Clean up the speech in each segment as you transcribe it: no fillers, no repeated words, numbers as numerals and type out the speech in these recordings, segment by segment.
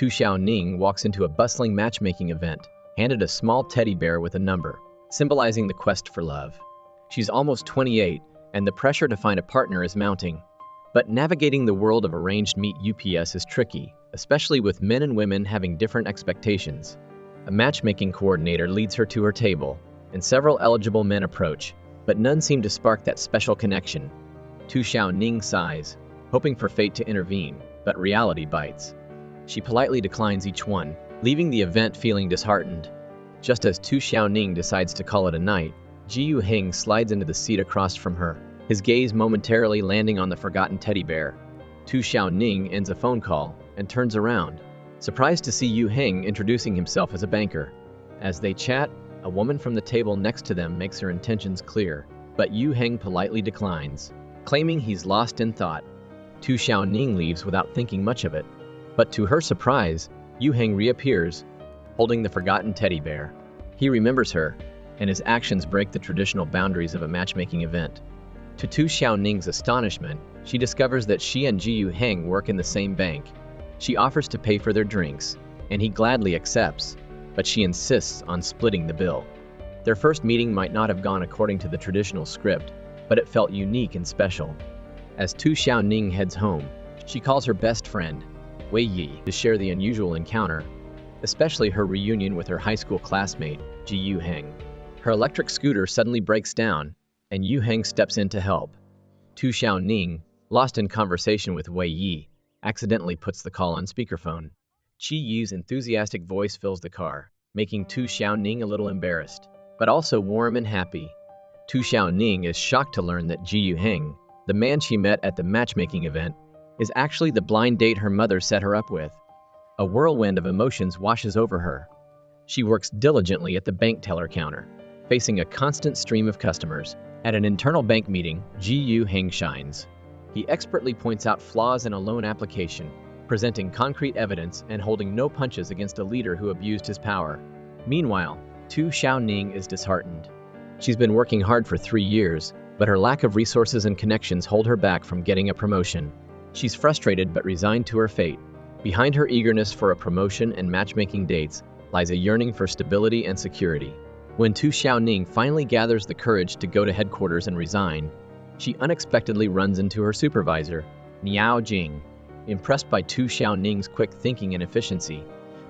Tu Xiaoning walks into a bustling matchmaking event, handed a small teddy bear with a number, symbolizing the quest for love. She's almost 28, and the pressure to find a partner is mounting. But navigating the world of arranged meet UPS is tricky, especially with men and women having different expectations. A matchmaking coordinator leads her to her table, and several eligible men approach, but none seem to spark that special connection. Tu Xiaoning sighs, hoping for fate to intervene, but reality bites. She politely declines each one, leaving the event feeling disheartened. Just as Tu Xiaoning decides to call it a night, Ji Heng slides into the seat across from her, his gaze momentarily landing on the forgotten teddy bear. Tu Xiaoning ends a phone call and turns around, surprised to see Yu Heng introducing himself as a banker. As they chat, a woman from the table next to them makes her intentions clear, but Yu Heng politely declines, claiming he's lost in thought. Tu Xiaoning leaves without thinking much of it, but to her surprise, Yu Heng reappears, holding the forgotten teddy bear. He remembers her, and his actions break the traditional boundaries of a matchmaking event. To Tu Xiaoning's astonishment, she discovers that she and Ji Heng work in the same bank. She offers to pay for their drinks, and he gladly accepts, but she insists on splitting the bill. Their first meeting might not have gone according to the traditional script, but it felt unique and special. As Tu Xiaoning heads home, she calls her best friend, Wei Yi, to share the unusual encounter, especially her reunion with her high school classmate, Ji Heng. Her electric scooter suddenly breaks down, and Yu Heng steps in to help. Tu Xiaoning, lost in conversation with Wei Yi, accidentally puts the call on speakerphone. Qi Yi's enthusiastic voice fills the car, making Tu Xiaoning a little embarrassed, but also warm and happy. Tu Xiaoning is shocked to learn that Ji Heng, the man she met at the matchmaking event, is actually the blind date her mother set her up with. A whirlwind of emotions washes over her. She works diligently at the bank teller counter, facing a constant stream of customers. At an internal bank meeting, Ji Heng shines. He expertly points out flaws in a loan application, presenting concrete evidence and holding no punches against a leader who abused his power. Meanwhile, Tu Xiaoning is disheartened. She's been working hard for 3 years, but her lack of resources and connections hold her back from getting a promotion. She's frustrated but resigned to her fate. Behind her eagerness for a promotion and matchmaking dates lies a yearning for stability and security. When Tu Xiaoning finally gathers the courage to go to headquarters and resign, she unexpectedly runs into her supervisor, Niao Jing. Impressed by Tu Xiaoning's quick thinking and efficiency,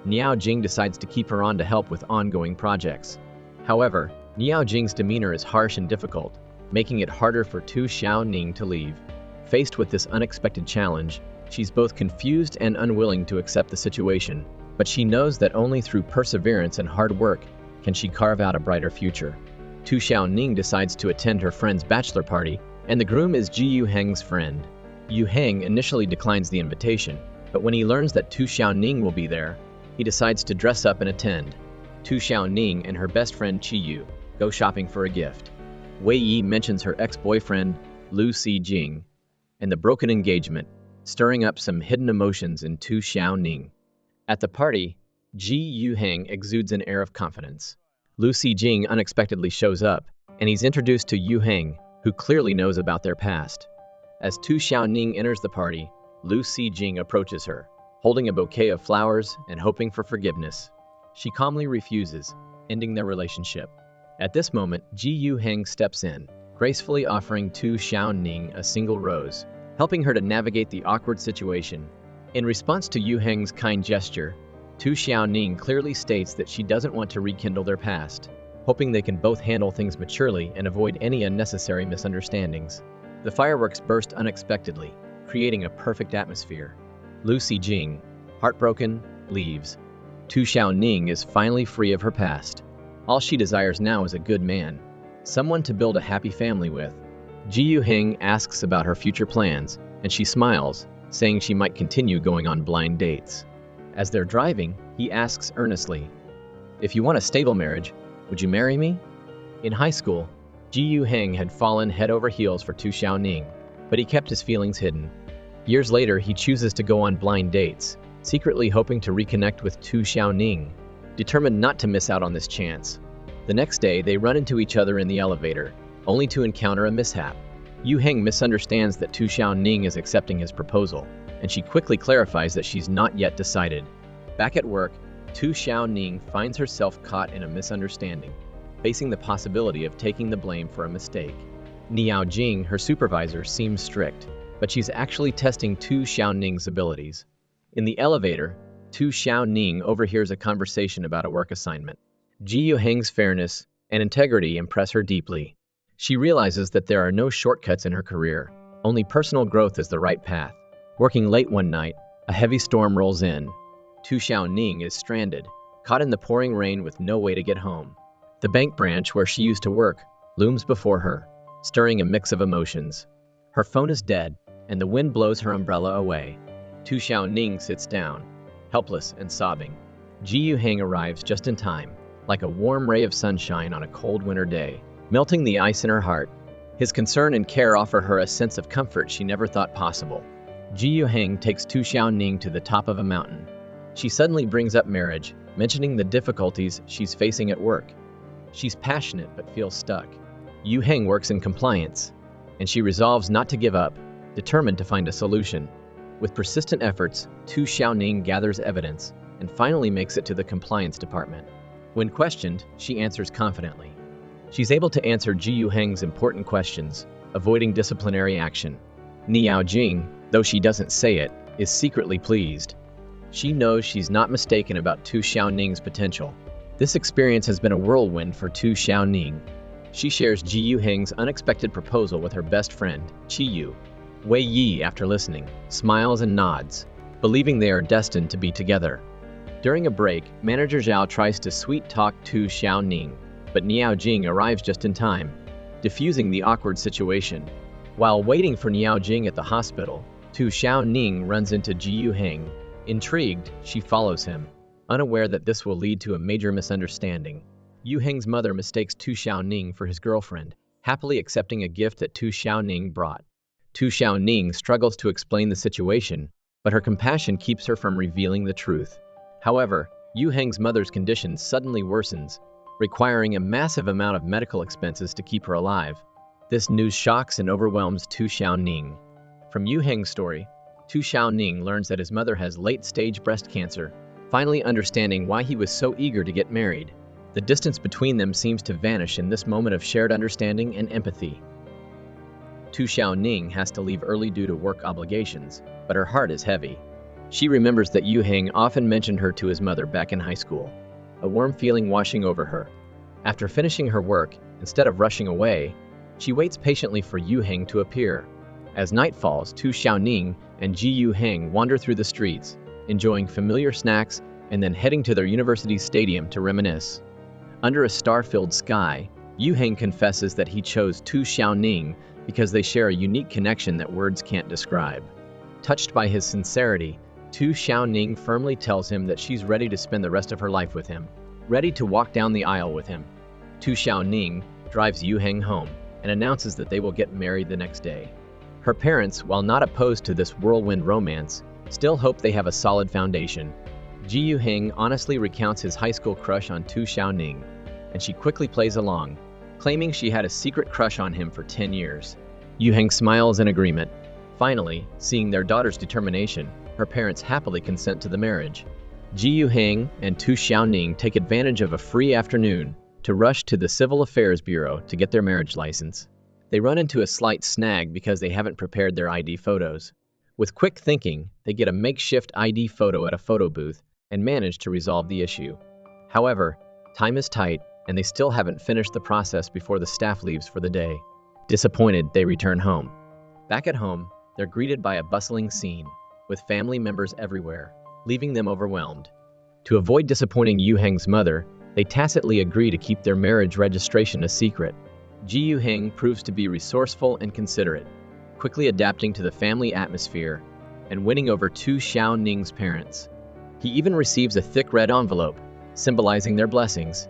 Niao Jing decides to keep her on to help with ongoing projects. However, Niao Jing's demeanor is harsh and difficult, making it harder for Tu Xiaoning to leave. Faced with this unexpected challenge, she's both confused and unwilling to accept the situation, but she knows that only through perseverance and hard work can she carve out a brighter future. Tu Xiaoning decides to attend her friend's bachelor party, and the groom is Ji Heng's friend. Yu Heng initially declines the invitation, but when he learns that Tu Xiaoning will be there, he decides to dress up and attend. Tu Xiaoning and her best friend Qi Yu go shopping for a gift. Wei Yi mentions her ex-boyfriend, Lu Xijing, and the broken engagement, stirring up some hidden emotions in Tu Xiaoning. At the party, Ji Heng exudes an air of confidence. Lu Xijing unexpectedly shows up, and he's introduced to Yu Heng, who clearly knows about their past. As Tu Xiaoning enters the party, Lu Xijing approaches her, holding a bouquet of flowers and hoping for forgiveness. She calmly refuses, ending their relationship. At this moment, Ji Heng steps in, gracefully offering Tu Xiaoning a single rose, helping her to navigate the awkward situation. In response to Yu Heng's kind gesture, Tu Xiaoning clearly states that she doesn't want to rekindle their past, hoping they can both handle things maturely and avoid any unnecessary misunderstandings. The fireworks burst unexpectedly, creating a perfect atmosphere. Lu Xijing, heartbroken, leaves. Tu Xiaoning is finally free of her past. All she desires now is a good man, someone to build a happy family with. Ji Heng asks about her future plans, and she smiles, saying she might continue going on blind dates. As they're driving, he asks earnestly, "If you want a stable marriage, would you marry me?" In high school, Ji Heng had fallen head over heels for Tu Xiaoning, but he kept his feelings hidden. Years later, he chooses to go on blind dates, secretly hoping to reconnect with Tu Xiaoning, determined not to miss out on this chance. The next day, they run into each other in the elevator, only to encounter a mishap. Yu Heng misunderstands that Tu Xiaoning is accepting his proposal, and she quickly clarifies that she's not yet decided. Back at work, Tu Xiaoning finds herself caught in a misunderstanding, facing the possibility of taking the blame for a mistake. Niao Jing, her supervisor, seems strict, but she's actually testing Tu Xiaoning's abilities. In the elevator, Tu Xiaoning overhears a conversation about a work assignment. Ji Yuheng's fairness and integrity impress her deeply. She realizes that there are no shortcuts in her career, only personal growth is the right path. Working late one night, a heavy storm rolls in. Tu Xiaoning is stranded, caught in the pouring rain with no way to get home. The bank branch where she used to work looms before her, stirring a mix of emotions. Her phone is dead, and the wind blows her umbrella away. Tu Xiaoning sits down, helpless and sobbing. Ji Yuheng arrives just in time, like a warm ray of sunshine on a cold winter day, melting the ice in her heart. His concern and care offer her a sense of comfort she never thought possible. Ji Yuheng takes Tu Xiaoning to the top of a mountain. She suddenly brings up marriage, mentioning the difficulties she's facing at work. She's passionate but feels stuck. Yuheng works in compliance, and she resolves not to give up, determined to find a solution. With persistent efforts, Tu Xiaoning gathers evidence and finally makes it to the compliance department. When questioned, she answers confidently. She's able to answer Ji Yuheng's important questions, avoiding disciplinary action. Niao Jing, though she doesn't say it, is secretly pleased. She knows she's not mistaken about Tu Xiaoning's potential. This experience has been a whirlwind for Tu Xiaoning. She shares Ji Yuheng's unexpected proposal with her best friend, Qi Yu. Wei Yi, after listening, smiles and nods, believing they are destined to be together. During a break, Manager Zhao tries to sweet-talk Tu Xiaoning, but Niao Jing arrives just in time, diffusing the awkward situation. While waiting for Niao Jing at the hospital, Tu Xiaoning runs into Ji Yuheng. Intrigued, she follows him, unaware that this will lead to a major misunderstanding. Yuheng's mother mistakes Tu Xiaoning for his girlfriend, happily accepting a gift that Tu Xiaoning brought. Tu Xiaoning struggles to explain the situation, but her compassion keeps her from revealing the truth. However, Yuheng's mother's condition suddenly worsens, requiring a massive amount of medical expenses to keep her alive. This news shocks and overwhelms Tu Xiaoning. From Yuheng's story, Tu Xiaoning learns that his mother has late-stage breast cancer, finally understanding why he was so eager to get married. The distance between them seems to vanish in this moment of shared understanding and empathy. Tu Xiaoning has to leave early due to work obligations, but her heart is heavy. She remembers that Yuheng often mentioned her to his mother back in high school, a warm feeling washing over her. After finishing her work, instead of rushing away, she waits patiently for Yuheng to appear. As night falls, Tu Xiaoning and Ji Yuheng wander through the streets, enjoying familiar snacks and then heading to their university stadium to reminisce. Under a star-filled sky, Yuheng confesses that he chose Tu Xiaoning because they share a unique connection that words can't describe. Touched by his sincerity, Tu Xiaoning firmly tells him that she's ready to spend the rest of her life with him, ready to walk down the aisle with him. Tu Xiaoning drives Yuheng home and announces that they will get married the next day. Her parents, while not opposed to this whirlwind romance, still hope they have a solid foundation. Ji Yuheng honestly recounts his high school crush on Tu Xiaoning, and she quickly plays along, claiming she had a secret crush on him for 10 years. Yuheng smiles in agreement. Finally, seeing their daughter's determination, her parents happily consent to the marriage. Ji Yuheng and Tu Xiaoning take advantage of a free afternoon to rush to the Civil Affairs Bureau to get their marriage license. They run into a slight snag because they haven't prepared their ID photos. With quick thinking, they get a makeshift ID photo at a photo booth and manage to resolve the issue. However, time is tight and they still haven't finished the process before the staff leaves for the day. Disappointed, they return home. Back at home, they're greeted by a bustling scene, with family members everywhere, leaving them overwhelmed. To avoid disappointing Yuheng's mother, they tacitly agree to keep their marriage registration a secret. Ji Yuheng proves to be resourceful and considerate, quickly adapting to the family atmosphere and winning over Tu Xiaoning's parents. He even receives a thick red envelope, symbolizing their blessings.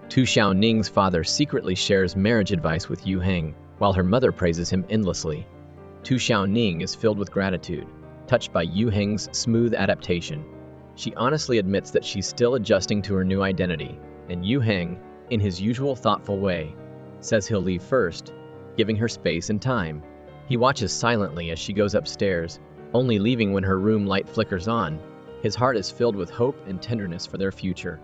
Tu Xiaoning's father secretly shares marriage advice with Yuheng, while her mother praises him endlessly. Tu Xiaoning is filled with gratitude, touched by Yuheng's smooth adaptation. She honestly admits that she's still adjusting to her new identity, and Yuheng, in his usual thoughtful way, says he'll leave first, giving her space and time. He watches silently as she goes upstairs, only leaving when her room light flickers on. His heart is filled with hope and tenderness for their future.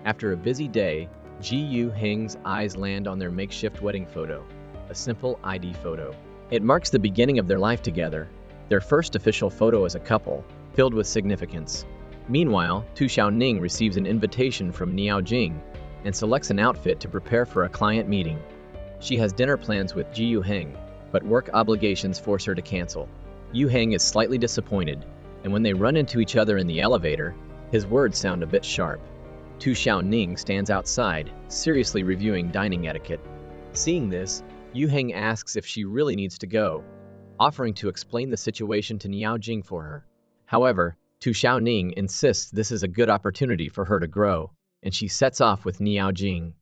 After a busy day, Ji Heng's eyes land on their makeshift wedding photo, a simple ID photo. It marks the beginning of their life together, their first official photo as a couple, filled with significance. Meanwhile, Tu Xiaoning receives an invitation from Niao Jing and selects an outfit to prepare for a client meeting. She has dinner plans with Ji Heng, but work obligations force her to cancel. Yu Heng is slightly disappointed, and when they run into each other in the elevator, his words sound a bit sharp. Tu Xiaoning stands outside, seriously reviewing dining etiquette. Seeing this, Yu Heng asks if she really needs to go, offering to explain the situation to Niao Jing for her. However, Tu Xiaoning insists this is a good opportunity for her to grow, and she sets off with Niao Jing.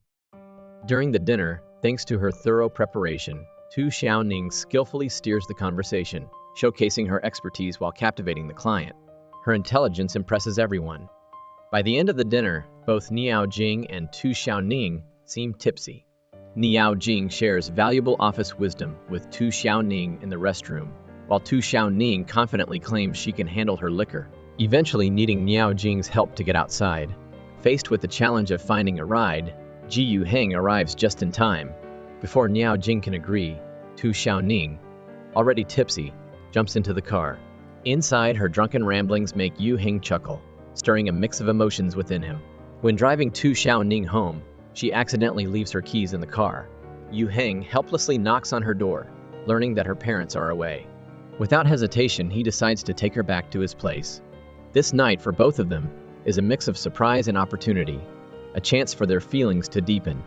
During the dinner, thanks to her thorough preparation, Tu Xiaoning skillfully steers the conversation, showcasing her expertise while captivating the client. Her intelligence impresses everyone. By the end of the dinner, both Niao Jing and Tu Xiaoning seem tipsy. Niao Jing shares valuable office wisdom with Tu Xiaoning in the restroom, while Tu Xiaoning confidently claims she can handle her liquor, eventually needing Niao Jing's help to get outside. Faced with the challenge of finding a ride, Ji Heng arrives just in time. Before Niao Jing can agree, Tu Xiaoning, already tipsy, jumps into the car. Inside, her drunken ramblings make Yu Heng chuckle, stirring a mix of emotions within him. When driving Tu Xiaoning home, she accidentally leaves her keys in the car. Yu Heng helplessly knocks on her door, learning that her parents are away. Without hesitation, he decides to take her back to his place. This night, for both of them, is a mix of surprise and opportunity, a chance for their feelings to deepen.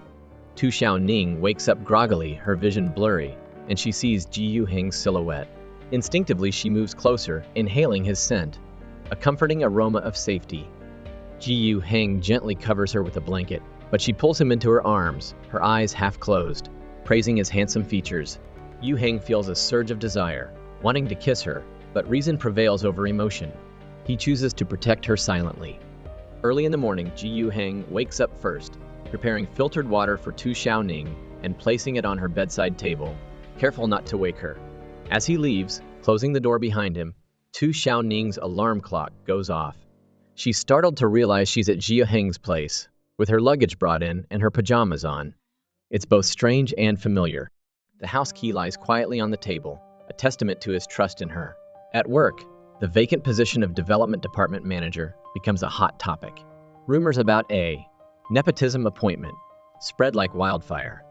Tu Xiaoning wakes up groggily, her vision blurry, and she sees Ji Heng's silhouette. Instinctively, she moves closer, inhaling his scent, a comforting aroma of safety. Ji Heng gently covers her with a blanket, but she pulls him into her arms, her eyes half closed, praising his handsome features. Yu Heng feels a surge of desire, wanting to kiss her, but reason prevails over emotion. He chooses to protect her silently. Early in the morning, Ji Heng wakes up first, preparing filtered water for Tu Xiaoning and placing it on her bedside table, careful not to wake her. As he leaves, closing the door behind him, Tu Xiaoning's alarm clock goes off. She's startled to realize she's at Ji Heng's place, with her luggage brought in and her pajamas on. It's both strange and familiar. The house key lies quietly on the table, a testament to his trust in her. At work, the vacant position of development department manager becomes a hot topic. Rumors about a nepotism appointment spread like wildfire.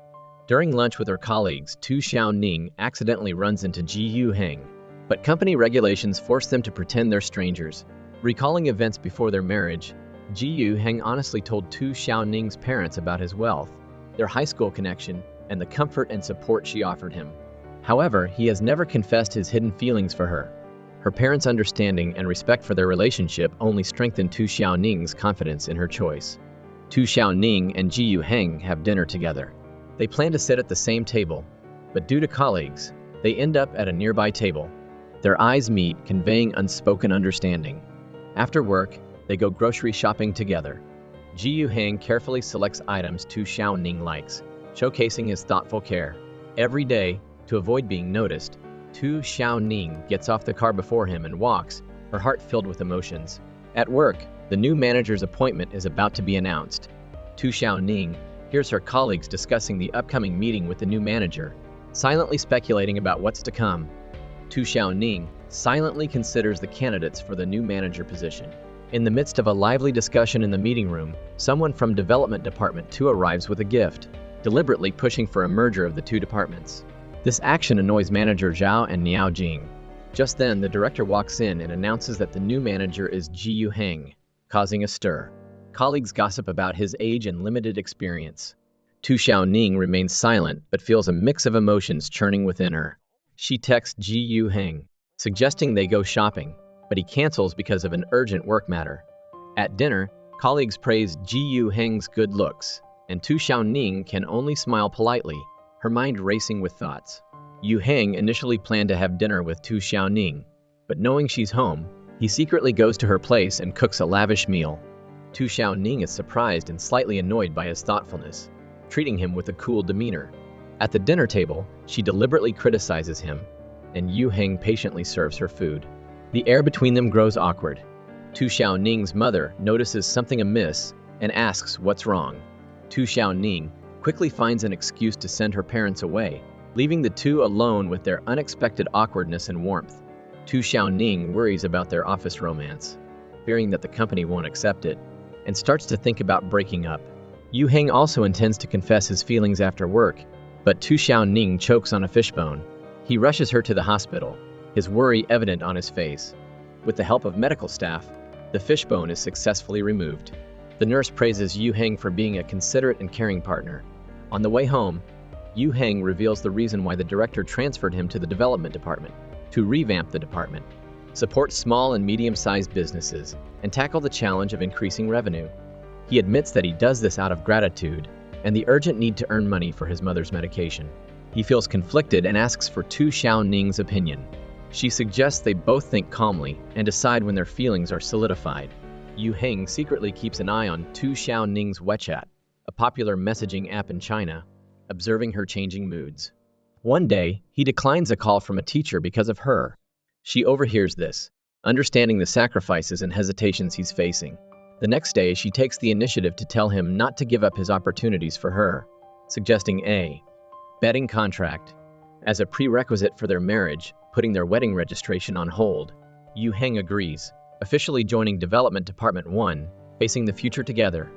During lunch with her colleagues, Tu Xiaoning accidentally runs into Ji Heng, but company regulations force them to pretend they're strangers. Recalling events before their marriage, Ji Heng honestly told Tu Xiaoning's parents about his wealth, their high school connection, and the comfort and support she offered him. However, he has never confessed his hidden feelings for her. Her parents' understanding and respect for their relationship only strengthened Tu Xiaoning's confidence in her choice. Tu Xiaoning and Ji Heng have dinner together. They plan to sit at the same table, but due to colleagues, they end up at a nearby table. Their eyes meet, conveying unspoken understanding. After work, they go grocery shopping together. Ji Heng carefully selects items Tu Xiaoning likes, showcasing his thoughtful care. Every day, to avoid being noticed, Tu Xiaoning gets off the car before him and walks, her heart filled with emotions. At work, the new manager's appointment is about to be announced. Tu Xiaoning hears her colleagues discussing the upcoming meeting with the new manager, silently speculating about what's to come. Tu Xiaoning silently considers the candidates for the new manager position. In the midst of a lively discussion in the meeting room, someone from Development Department 2 arrives with a gift, deliberately pushing for a merger of the two departments. This action annoys manager Zhao and Niao Jing. Just then, the director walks in and announces that the new manager is Ji Heng, causing a stir. Colleagues gossip about his age and limited experience. Tu Xiaoning remains silent but feels a mix of emotions churning within her. She texts Ji Heng, suggesting they go shopping, but he cancels because of an urgent work matter. At dinner, colleagues praise Ji Heng's good looks, and Tu Xiaoning can only smile politely, her mind racing with thoughts. Yu Heng initially planned to have dinner with Tu Xiaoning, but knowing she's home, he secretly goes to her place and cooks a lavish meal. Tu Xiaoning is surprised and slightly annoyed by his thoughtfulness, treating him with a cool demeanor. At the dinner table, she deliberately criticizes him, and Yu Heng patiently serves her food. The air between them grows awkward. Tu Xiaoning's mother notices something amiss and asks what's wrong. Tu Xiaoning quickly finds an excuse to send her parents away, leaving the two alone with their unexpected awkwardness and warmth. Tu Xiaoning worries about their office romance, fearing that the company won't accept it, and starts to think about breaking up. Yu Heng also intends to confess his feelings after work, but Tu Xiaoning chokes on a fishbone. He rushes her to the hospital, his worry evident on his face. With the help of medical staff, the fishbone is successfully removed. The nurse praises Yu Heng for being a considerate and caring partner. On the way home, Yu Heng reveals the reason why the director transferred him to the development department: to revamp the department, support small and medium-sized businesses, and tackle the challenge of increasing revenue. He admits that he does this out of gratitude and the urgent need to earn money for his mother's medication. He feels conflicted and asks for Tu Xiaoning's opinion. She suggests they both think calmly and decide when their feelings are solidified. Yu Heng secretly keeps an eye on Tu Xiaoning's WeChat, a popular messaging app in China, observing her changing moods. One day, he declines a call from a teacher because of her. She overhears this, understanding the sacrifices and hesitations he's facing. The next day, she takes the initiative to tell him not to give up his opportunities for her, suggesting a betting contract as a prerequisite for their marriage, putting their wedding registration on hold. Yu Heng agrees, officially joining Development Department 1, facing the future together.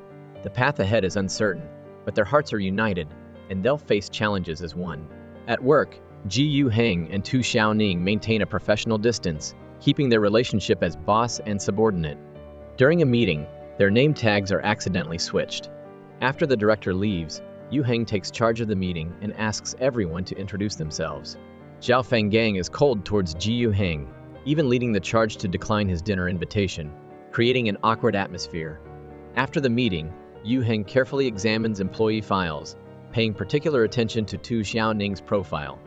The path ahead is uncertain, but their hearts are united, and they'll face challenges as one. At work, Yu Heng and Tu Xiaoning maintain a professional distance, keeping their relationship as boss and subordinate. During a meeting, their name tags are accidentally switched. After the director leaves, Yu Heng takes charge of the meeting and asks everyone to introduce themselves. Zhao Fenggang is cold towards Yu Heng, even leading the charge to decline his dinner invitation, creating an awkward atmosphere. After the meeting, Yu Heng carefully examines employee files, paying particular attention to Tu Xiaoning's profile.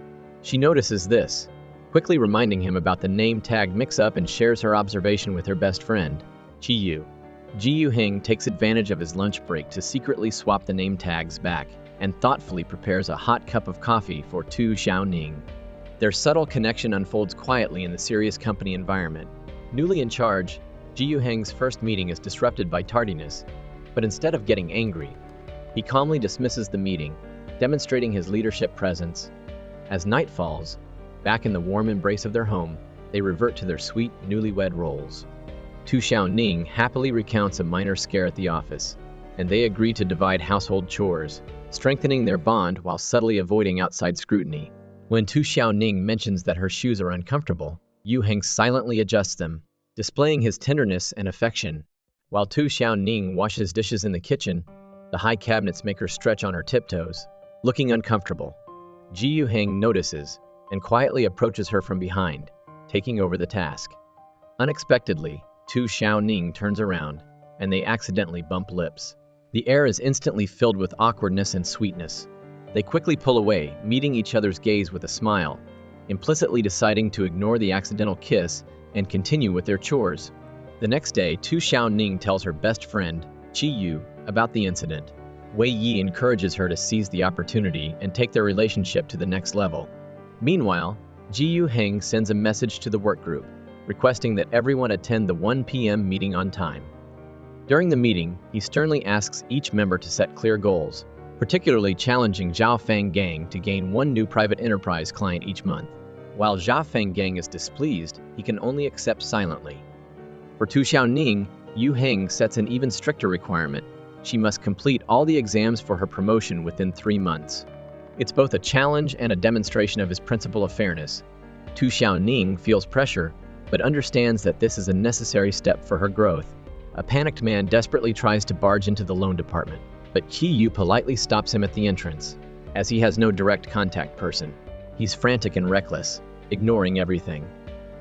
She notices this, quickly reminding him about the name tag mix-up and shares her observation with her best friend, Chi Yu. Yu Heng takes advantage of his lunch break to secretly swap the name tags back and thoughtfully prepares a hot cup of coffee for Tu Xiaoning. Their subtle connection unfolds quietly in the serious company environment. Newly in charge, Yu Heng's first meeting is disrupted by tardiness, but instead of getting angry, he calmly dismisses the meeting, demonstrating his leadership presence. As night falls, back in the warm embrace of their home, they revert to their sweet, newlywed roles. Tu Xiaoning happily recounts a minor scare at the office, and they agree to divide household chores, strengthening their bond while subtly avoiding outside scrutiny. When Tu Xiaoning mentions that her shoes are uncomfortable, Yu Heng silently adjusts them, displaying his tenderness and affection. While Tu Xiaoning washes dishes in the kitchen, the high cabinets make her stretch on her tiptoes, looking uncomfortable. Yu Heng notices and quietly approaches her from behind, taking over the task. Unexpectedly, Tu Xiaoning turns around, and they accidentally bump lips. The air is instantly filled with awkwardness and sweetness. They quickly pull away, meeting each other's gaze with a smile, implicitly deciding to ignore the accidental kiss and continue with their chores. The next day, Tu Xiaoning tells her best friend, Chi Yu, about the incident. Wei Yi encourages her to seize the opportunity and take their relationship to the next level. Meanwhile, Yu Heng sends a message to the work group, requesting that everyone attend the 1 p.m. meeting on time. During the meeting, he sternly asks each member to set clear goals, particularly challenging Zhao Fenggang to gain one new private enterprise client each month. While Zhao Fenggang is displeased, he can only accept silently. For Tu Xiaoning, Yu Heng sets an even stricter requirement. She must complete all the exams for her promotion within 3 months. It's both a challenge and a demonstration of his principle of fairness. Tu Xiaoning feels pressure, but understands that this is a necessary step for her growth. A panicked man desperately tries to barge into the loan department, but Chi Yu politely stops him at the entrance, as he has no direct contact person. He's frantic and reckless, ignoring everything.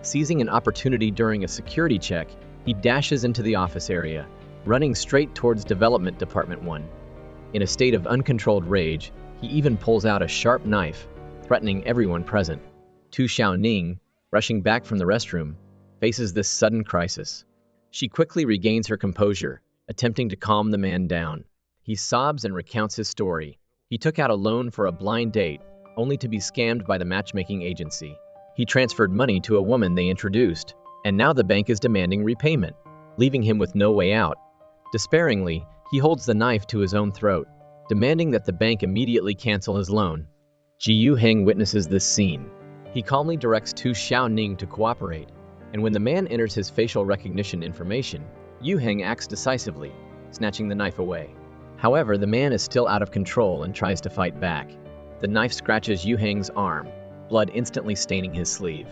Seizing an opportunity during a security check, he dashes into the office area, running straight towards Development Department 1. In a state of uncontrolled rage, he even pulls out a sharp knife, threatening everyone present. Tu Xiaoning, rushing back from the restroom, faces this sudden crisis. She quickly regains her composure, attempting to calm the man down. He sobs and recounts his story. He took out a loan for a blind date, only to be scammed by the matchmaking agency. He transferred money to a woman they introduced, and now the bank is demanding repayment. leaving him with no way out. Despairingly, he holds the knife to his own throat, demanding that the bank immediately cancel his loan. Ji Yu-heng witnesses this scene. He calmly directs Tu Xiaoning to cooperate, and when the man enters his facial recognition information, Yu-heng acts decisively, snatching the knife away. However, the man is still out of control and tries to fight back. The knife scratches Yu-heng's arm, blood instantly staining his sleeve.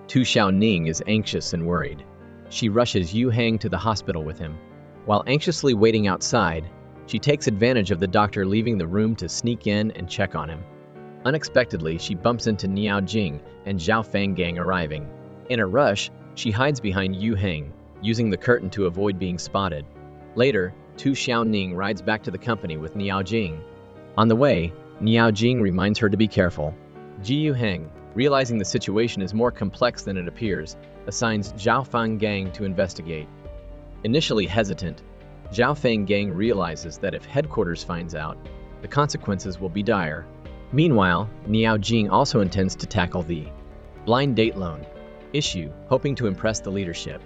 Tu Xiaoning is anxious and worried. She rushes Yu-heng to the hospital with him. While anxiously waiting outside, she takes advantage of the doctor leaving the room to sneak in and check on him. Unexpectedly, she bumps into Niao Jing and Zhao Fanggang arriving. In a rush, she hides behind Yu-heng, using the curtain to avoid being spotted. Later, Tu Xiaoning rides back to the company with Niao Jing. On the way, Niao Jing reminds her to be careful. Ji Yu-heng, realizing the situation is more complex than it appears, assigns Zhao Fanggang to investigate. Initially hesitant, Zhao Fanggang realizes that if headquarters finds out, the consequences will be dire. Meanwhile, Niao Jing also intends to tackle the blind date loan issue, hoping to impress the leadership.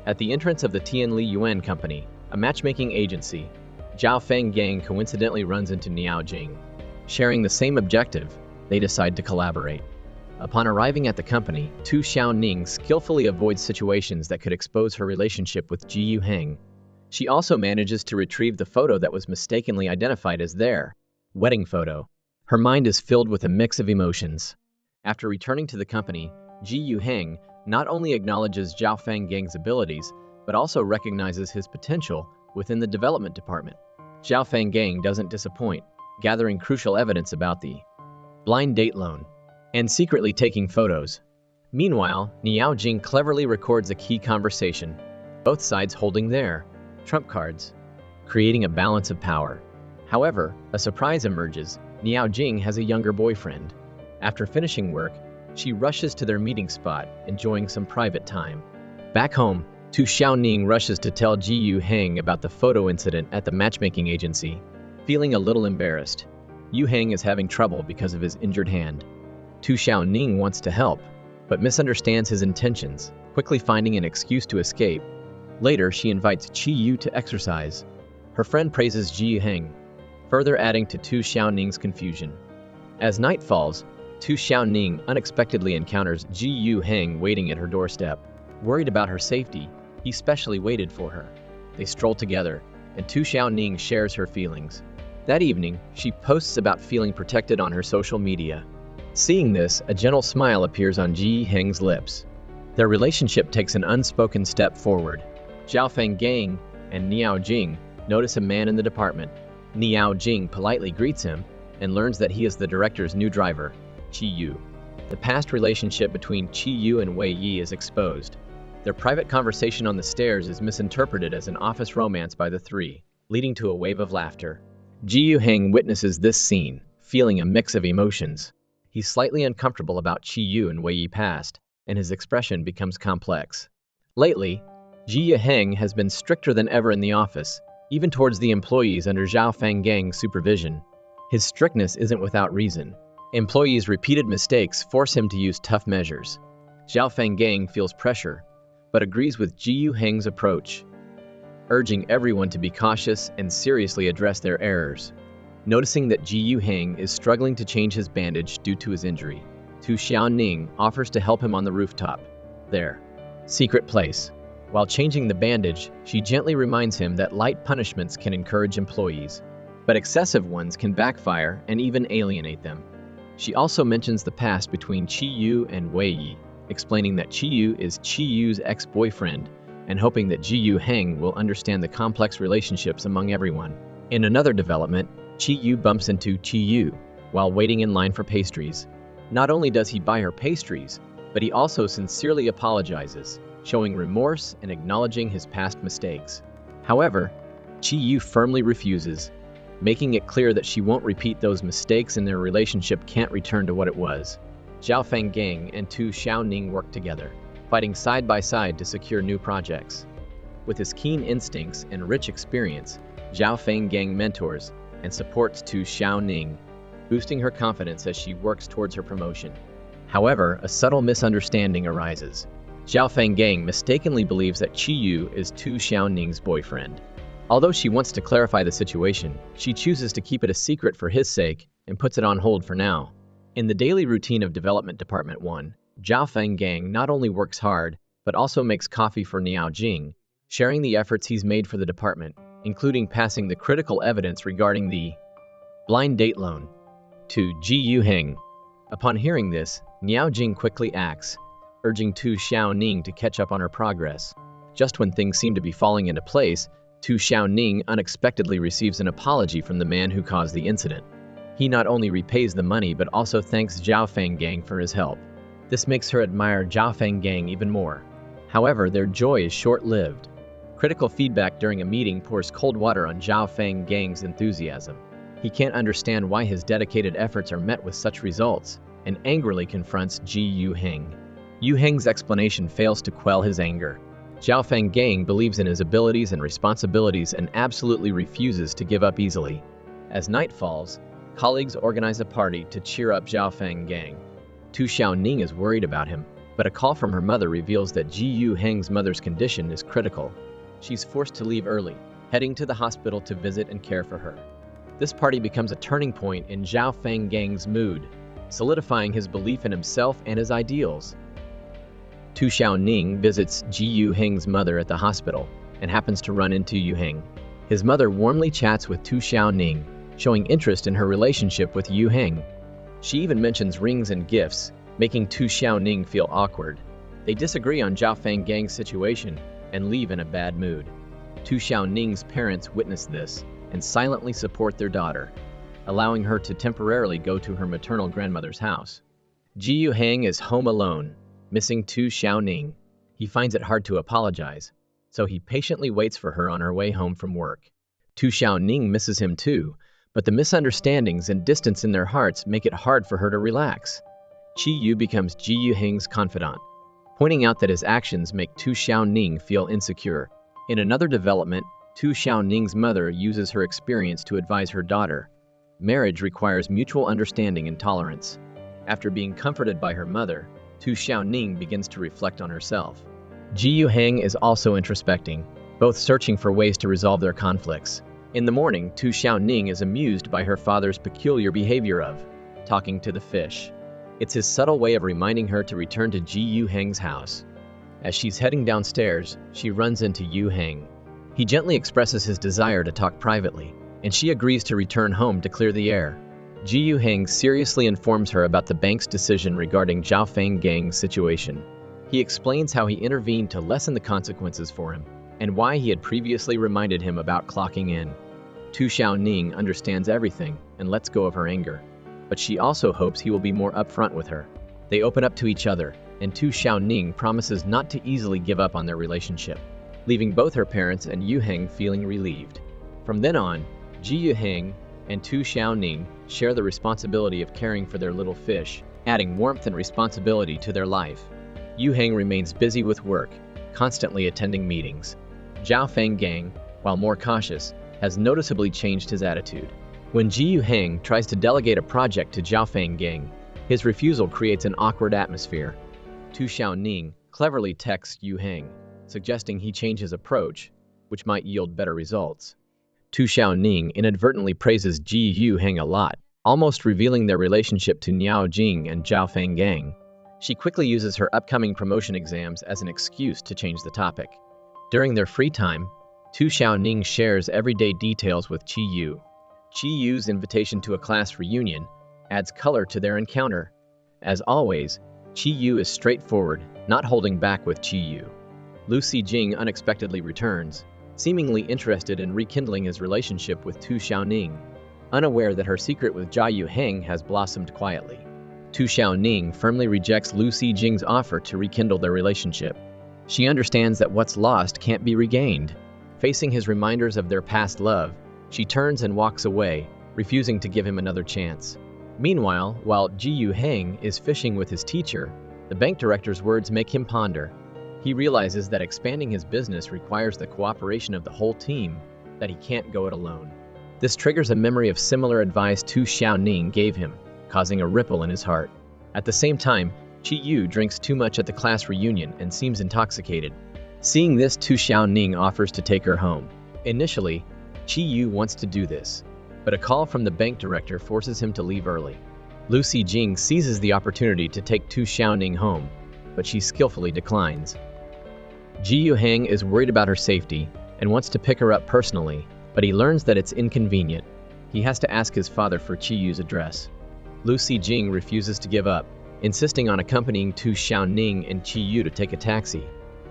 At the entrance of the Tianli Yuan Company, a matchmaking agency, Zhao Fanggang coincidentally runs into Niao Jing. Sharing the same objective, they decide to collaborate. Upon arriving at the company, Tu Xiaoning skillfully avoids situations that could expose her relationship with Ji Yu-heng. She also manages to retrieve the photo that was mistakenly identified as their wedding photo. Her mind is filled with a mix of emotions. After returning to the company, Ji Yu-heng not only acknowledges Zhao Fanggang's abilities, but also recognizes his potential within the development department. Zhao Fanggang doesn't disappoint, gathering crucial evidence about the blind date loan and secretly taking photos. Meanwhile, Niao Jing cleverly records a key conversation, both sides holding their trump cards, creating a balance of power. However, a surprise emerges. Niao Jing has a younger boyfriend. After finishing work, she rushes to their meeting spot, enjoying some private time. Back home, Tu Xiaoning rushes to tell Ji Yu-heng about the photo incident at the matchmaking agency. Feeling a little embarrassed, Yu-heng is having trouble because of his injured hand. Tu Xiaoning wants to help, but misunderstands his intentions, quickly finding an excuse to escape. Later, she invites Qi Yu to exercise. Her friend praises Ji Yu-heng, further adding to Tu Xiaoning's confusion. As night falls, Tu Xiaoning unexpectedly encounters Ji Yu-heng waiting at her doorstep. Worried about her safety, he specially waited for her. They stroll together, and Tu Xiaoning shares her feelings. That evening, she posts about feeling protected on her social media. Seeing this, a gentle smile appears on Ji Heng's lips. Their relationship takes an unspoken step forward. Zhao Fanggang and Niao Jing notice a man in the department. Niao Jing politely greets him and learns that he is the director's new driver, Qi Yu. The past relationship between Qi Yu and Wei Yi is exposed. Their private conversation on the stairs is misinterpreted as an office romance by the three, leading to a wave of laughter. Ji Yu-heng witnesses this scene, feeling a mix of emotions. He's slightly uncomfortable about Qi Yu and Wei Yi past, and his expression becomes complex. Lately, Ji Yu-heng has been stricter than ever in the office, even towards the employees under Zhao Fanggang's supervision. His strictness isn't without reason. Employees' repeated mistakes force him to use tough measures. Zhao Fanggang feels pressure, but agrees with Ji Yu-heng's approach, urging everyone to be cautious and seriously address their errors. Noticing that Ji Yu-heng is struggling to change his bandage due to his injury, Tu Xiaoning offers to help him on the rooftop, their secret place. While changing the bandage, she gently reminds him that light punishments can encourage employees, but excessive ones can backfire and even alienate them. She also mentions the past between Qi Yu and Wei Yi, explaining that Qi Yu is Qi Yu's ex-boyfriend, and hoping that Ji Yu-heng will understand the complex relationships among everyone. In another development, Qi Yu bumps into Qi Yu while waiting in line for pastries. Not only does he buy her pastries, but he also sincerely apologizes, showing remorse and acknowledging his past mistakes. However, Qi Yu firmly refuses, making it clear that she won't repeat those mistakes and their relationship can't return to what it was. Zhao Fanggang and Tu Xiaoning work together, fighting side by side to secure new projects. With his keen instincts and rich experience, Zhao Fanggang mentors and supports Tu Xiaoning, boosting her confidence as she works towards her promotion. However, a subtle misunderstanding arises. Zhao Fenggang mistakenly believes that Qiyu is Tu Xiaoning's boyfriend. Although she wants to clarify the situation, she chooses to keep it a secret for his sake and puts it on hold for now. In the daily routine of Development Department 1, Zhao Fenggang not only works hard, but also makes coffee for Niao Jing, sharing the efforts he's made for the department, including passing the critical evidence regarding the blind date loan to Ji Yuheng. Upon hearing this, Niao Jing quickly acts, urging Tu Xiaoning to catch up on her progress. Just when things seem to be falling into place, Tu Xiaoning unexpectedly receives an apology from the man who caused the incident. He not only repays the money but also thanks Zhao Fenggang for his help. This makes her admire Zhao Fenggang even more. However, their joy is short-lived. Critical feedback during a meeting pours cold water on Zhao Fenggang's enthusiasm. He can't understand why his dedicated efforts are met with such results, and angrily confronts Ji Yuheng. Yuheng's explanation fails to quell his anger. Zhao Fenggang believes in his abilities and responsibilities and absolutely refuses to give up easily. As night falls, colleagues organize a party to cheer up Zhao Fenggang. Tu Xiaoning is worried about him, but a call from her mother reveals that Ji Yuheng's mother's condition is critical. She's forced to leave early, heading to the hospital to visit and care for her. This party becomes a turning point in Zhao Fenggang's mood, solidifying his belief in himself and his ideals. Tu Xiaoning visits Ji Yuheng's mother at the hospital and happens to run into Yuheng. His mother warmly chats with Tu Xiaoning, showing interest in her relationship with Yuheng. She even mentions rings and gifts, making Tu Xiaoning feel awkward. They disagree on Zhao Fenggang's situation and leave in a bad mood. Tu Xiaoning's parents witness this and silently support their daughter, allowing her to temporarily go to her maternal grandmother's house. Ji Yuheng is home alone, missing Tu Xiaoning. He finds it hard to apologize, so he patiently waits for her on her way home from work. Tu Xiaoning misses him too, but the misunderstandings and distance in their hearts make it hard for her to relax. Qiyu becomes Ji Yuheng's confidant, pointing out that his actions make Tu Xiaoning feel insecure. In another development, Tu Xiaoning's mother uses her experience to advise her daughter. Marriage requires mutual understanding and tolerance. After being comforted by her mother, Tu Xiaoning begins to reflect on herself. Ji Yuheng is also introspecting, both searching for ways to resolve their conflicts. In the morning, Tu Xiaoning is amused by her father's peculiar behavior of talking to the fish. It's his subtle way of reminding her to return to Ji Yuheng's house. As she's heading downstairs, she runs into Yuheng. He gently expresses his desire to talk privately, and she agrees to return home to clear the air. Ji Yuheng seriously informs her about the bank's decision regarding Zhao Fenggang's situation. He explains how he intervened to lessen the consequences for him, and why he had previously reminded him about clocking in. Tu Xiaoning understands everything and lets go of her anger, but she also hopes he will be more upfront with her. They open up to each other, and Tu Xiaoning promises not to easily give up on their relationship, leaving both her parents and Yuheng feeling relieved. From then on, Ji Yuheng and Tu Xiaoning share the responsibility of caring for their little fish, adding warmth and responsibility to their life. Yuheng remains busy with work, constantly attending meetings. Zhao Fenggang, while more cautious, has noticeably changed his attitude. When Ji Yuheng tries to delegate a project to Zhao Fenggang, his refusal creates an awkward atmosphere. Tu Xiaoning cleverly texts Yuheng, suggesting he change his approach, which might yield better results. Tu Xiaoning inadvertently praises Ji Yuheng a lot, almost revealing their relationship to Niao Jing and Zhao Fenggang. She quickly uses her upcoming promotion exams as an excuse to change the topic. During their free time, Tu Xiaoning shares everyday details with Qiyu. Qiyu's invitation to a class reunion adds color to their encounter. As always, Qiyu is straightforward, not holding back with Qiyu. Lucy Jing unexpectedly returns, seemingly interested in rekindling his relationship with Tu Xiaoning, unaware that her secret with Zhao Yuheng has blossomed quietly. Tu Xiaoning firmly rejects Lucy Jing's offer to rekindle their relationship. She understands that what's lost can't be regained. Facing his reminders of their past love, she turns and walks away, refusing to give him another chance. Meanwhile, while Ji Yuheng is fishing with his teacher, the bank director's words make him ponder. He realizes that expanding his business requires the cooperation of the whole team, that he can't go it alone. This triggers a memory of similar advice Tu Xiaoning gave him, causing a ripple in his heart. At the same time, Chi Yu drinks too much at the class reunion and seems intoxicated. Seeing this, Tu Xiaoning offers to take her home. Initially, Chi Yu wants to do this, but a call from the bank director forces him to leave early. Lu Xijing seizes the opportunity to take Tu Xiaoning home, but she skillfully declines. Ji Yuheng is worried about her safety and wants to pick her up personally, but he learns that it's inconvenient. He has to ask his father for Chi Yu's address. Lu Xijing refuses to give up, insisting on accompanying Tu Xiaoning and Chi Yu to take a taxi.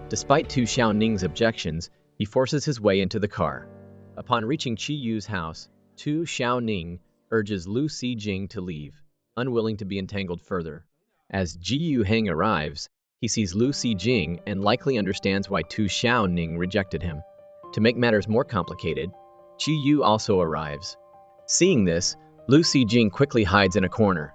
Despite Tu Xiaoning's objections, he forces his way into the car. Upon reaching Chi Yu's house, Tu Xiaoning urges Lu Xijing to leave, unwilling to be entangled further. As Ji Yuheng arrives, he sees Lu Xijing and likely understands why Tu Xiaoning rejected him. To make matters more complicated, Chi Yu also arrives. Seeing this, Lu Xijing quickly hides in a corner.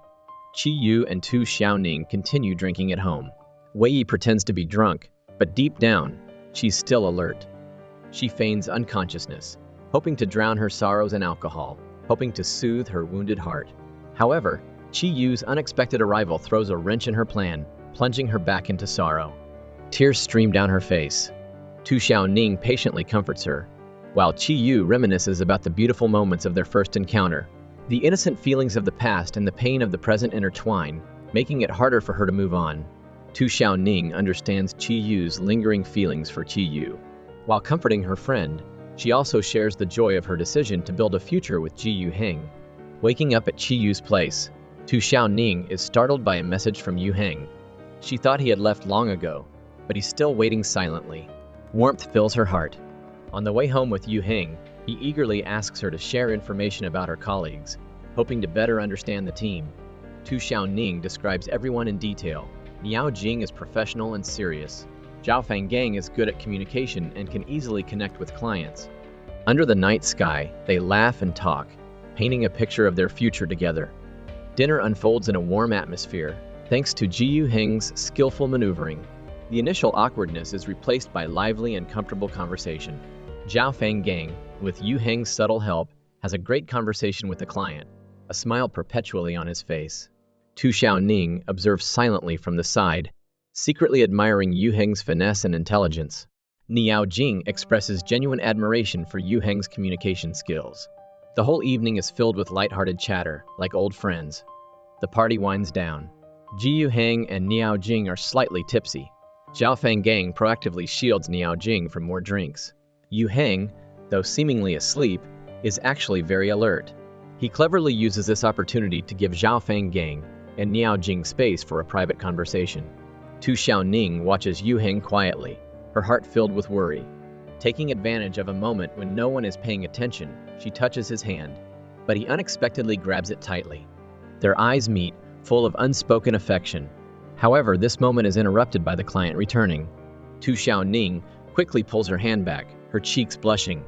Chi Yu and Tu Xiaoning continue drinking at home. Wei Yi pretends to be drunk, but deep down, she's still alert. She feigns unconsciousness, hoping to drown her sorrows in alcohol, hoping to soothe her wounded heart. However, Chi Yu's unexpected arrival throws a wrench in her plan, plunging her back into sorrow. Tears stream down her face. Tu Xiaoning patiently comforts her, while Chi Yu reminisces about the beautiful moments of their first encounter. The innocent feelings of the past and the pain of the present intertwine, making it harder for her to move on. Tu Xiaoning understands Chi Yu's lingering feelings for Chi Yu. While comforting her friend, she also shares the joy of her decision to build a future with Ji Yuheng. Waking up at Chi Yu's place, Tu Xiaoning is startled by a message from Yuheng. She thought he had left long ago, but he's still waiting silently. Warmth fills her heart. On the way home with Yuheng, he eagerly asks her to share information about her colleagues, hoping to better understand the team. Tu Xiaoning describes everyone in detail. Niao Jing is professional and serious. Zhao Fanggang is good at communication and can easily connect with clients. Under the night sky, they laugh and talk, painting a picture of their future together. Dinner unfolds in a warm atmosphere, thanks to Ji Yuheng's skillful maneuvering. The initial awkwardness is replaced by lively and comfortable conversation. Zhao Fanggang, with Yuheng's subtle help, has a great conversation with the client, a smile perpetually on his face. Tu Xiaoning observes silently from the side, secretly admiring Yuheng's finesse and intelligence. Niao Jing expresses genuine admiration for Yuheng's communication skills. The whole evening is filled with lighthearted chatter, like old friends. The party winds down. Ji Yuheng and Niao Jing are slightly tipsy. Zhao Fanggang proactively shields Niao Jing from more drinks. Yuheng, though seemingly asleep, is actually very alert. He cleverly uses this opportunity to give Zhao Fanggang and Niao Jing space for a private conversation. Tu Xiaoning watches Yuheng quietly, her heart filled with worry. Taking advantage of a moment when no one is paying attention, she touches his hand, but he unexpectedly grabs it tightly. Their eyes meet, full of unspoken affection. However, this moment is interrupted by the client returning. Tu Xiaoning quickly pulls her hand back, her cheeks blushing.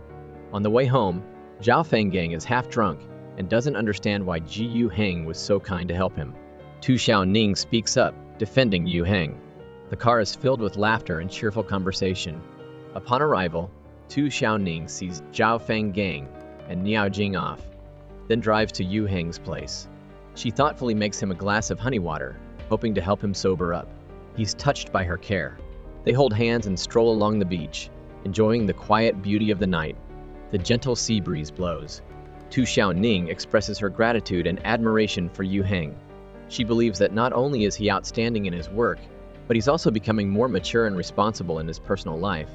On the way home, Zhao Fanggang is half drunk and doesn't understand why Ji Yuheng was so kind to help him. Tu Xiaoning speaks up, defending Yuheng. The car is filled with laughter and cheerful conversation. Upon arrival, Tu Xiaoning sees Zhao Fanggang and Niao Jing off, then drives to Yuheng's place. She thoughtfully makes him a glass of honey water, hoping to help him sober up. He's touched by her care. They hold hands and stroll along the beach, enjoying the quiet beauty of the night. The gentle sea breeze blows. Tu Xiaoning expresses her gratitude and admiration for Yuheng. She believes that not only is he outstanding in his work, but he's also becoming more mature and responsible in his personal life.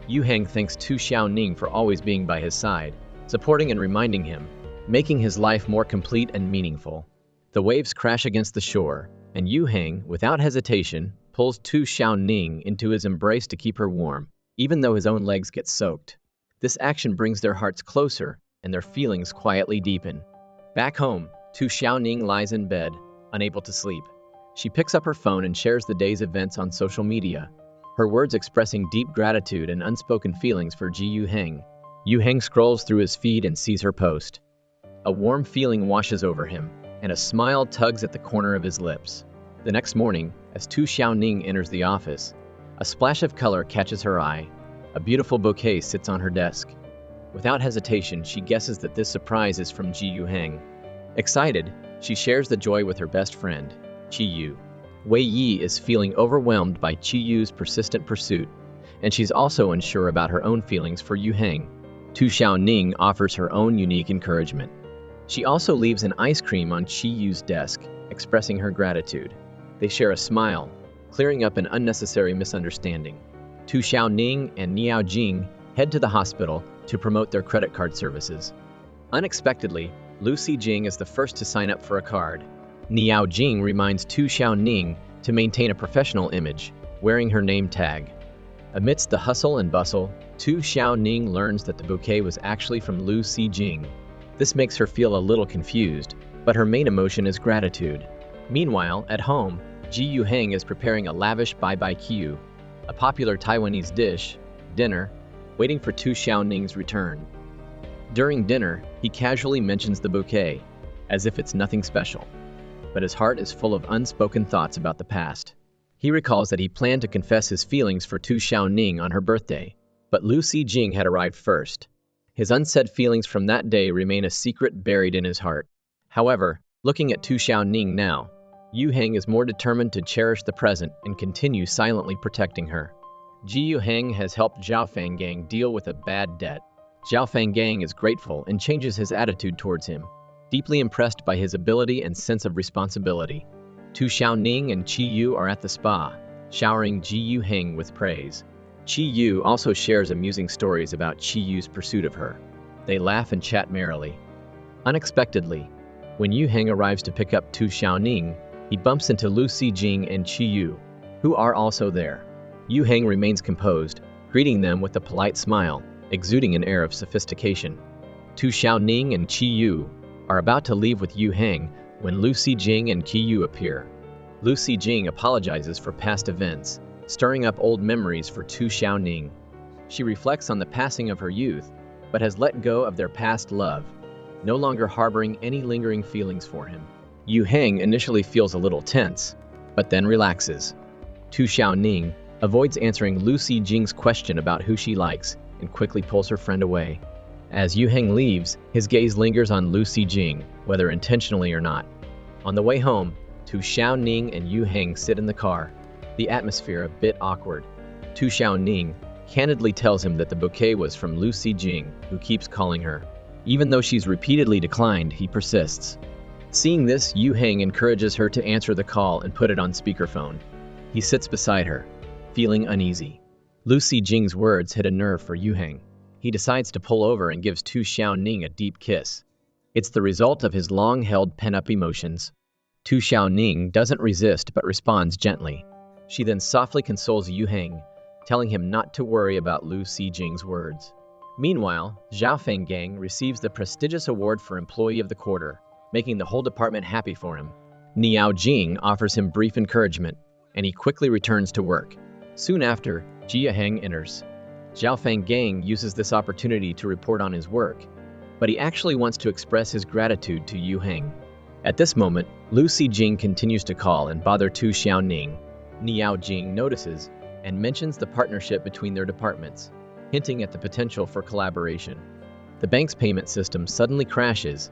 Yuheng thanks Tu Xiaoning for always being by his side, supporting and reminding him, making his life more complete and meaningful. The waves crash against the shore, and Yuheng, without hesitation, pulls Tu Xiaoning into his embrace to keep her warm, even though his own legs get soaked. This action brings their hearts closer, and their feelings quietly deepen. Back home, Tu Xiaoning lies in bed, unable to sleep. She picks up her phone and shares the day's events on social media, her words expressing deep gratitude and unspoken feelings for Ji Yuheng. Yuheng scrolls through his feed and sees her post. A warm feeling washes over him, and a smile tugs at the corner of his lips. The next morning, as Tu Xiaoning enters the office, a splash of color catches her eye. A beautiful bouquet sits on her desk. Without hesitation, she guesses that this surprise is from Ji Yuheng. Excited, she shares the joy with her best friend, Chi Yu. Wei Yi is feeling overwhelmed by Qi Yu's persistent pursuit, and she's also unsure about her own feelings for Yu Heng. Tu Xiaoning offers her own unique encouragement. She also leaves an ice cream on Qi Yu's desk, expressing her gratitude. They share a smile, clearing up an unnecessary misunderstanding. Tu Xiaoning and Niao Jing head to the hospital to promote their credit card services. Unexpectedly, Lu Xijing is the first to sign up for a card. Niao Jing reminds Tu Xiaoning to maintain a professional image, wearing her name tag. Amidst the hustle and bustle, Tu Xiaoning learns that the bouquet was actually from Lu Xijing. This makes her feel a little confused, but her main emotion is gratitude. Meanwhile, at home, Ji Yuheng is preparing a lavish bye-bye Qiu, a popular Taiwanese dish, dinner, waiting for Tu Xiaoning's return. During dinner, he casually mentions the bouquet, as if it's nothing special. But his heart is full of unspoken thoughts about the past. He recalls that he planned to confess his feelings for Tu Xiaoning on her birthday, but Lu Xijing had arrived first. His unsaid feelings from that day remain a secret buried in his heart. However, looking at Tu Xiaoning now, Yu Heng is more determined to cherish the present and continue silently protecting her. Ji Yuheng has helped Zhao Fanggang deal with a bad debt. Zhao Fanggang is grateful and changes his attitude towards him, deeply impressed by his ability and sense of responsibility. Tu Xiaoning and Qi Yu are at the spa, showering Ji Yuheng with praise. Qi Yu also shares amusing stories about Qi Yu's pursuit of her. They laugh and chat merrily. Unexpectedly, when Yu Heng arrives to pick up Tu Xiaoning, he bumps into Lu Xijing and Qi Yu, who are also there. Yu Heng remains composed, greeting them with a polite smile, exuding an air of sophistication. Tu Xiaoning and Qi Yu are about to leave with Yu Heng when Lu Xijing and Qi Yu appear. Lu Xijing apologizes for past events, stirring up old memories for Tu Xiaoning. She reflects on the passing of her youth, but has let go of their past love, no longer harboring any lingering feelings for him. Yu Heng initially feels a little tense, but then relaxes. Tu Xiaoning avoids answering Lu Xijing's question about who she likes and quickly pulls her friend away. As Yu Heng leaves, his gaze lingers on Lu Xijing, whether intentionally or not. On the way home, Tu Xiaoning and Yu Heng sit in the car, the atmosphere a bit awkward. Tu Xiaoning candidly tells him that the bouquet was from Lu Xijing, who keeps calling her. Even though she's repeatedly declined, he persists. Seeing this, Yu Heng encourages her to answer the call and put it on speakerphone. He sits beside her, feeling uneasy. Lu Xijing's words hit a nerve for Yu Heng. He decides to pull over and gives Tu Xiaoning a deep kiss. It's the result of his long-held pent-up emotions. Tu Xiaoning doesn't resist but responds gently. She then softly consoles Yu Heng, telling him not to worry about Lu Xijing's words. Meanwhile, Zhao Fanggang receives the prestigious award for Employee of the Quarter, making the whole department happy for him. Niao Jing offers him brief encouragement, and he quickly returns to work. Soon after, Jia Heng enters. Zhao Fanggang uses this opportunity to report on his work, but he actually wants to express his gratitude to Yu Heng. At this moment, Lu Xijing continues to call and bother Tu Xiaoning. Niao Jing notices and mentions the partnership between their departments, hinting at the potential for collaboration. The bank's payment system suddenly crashes,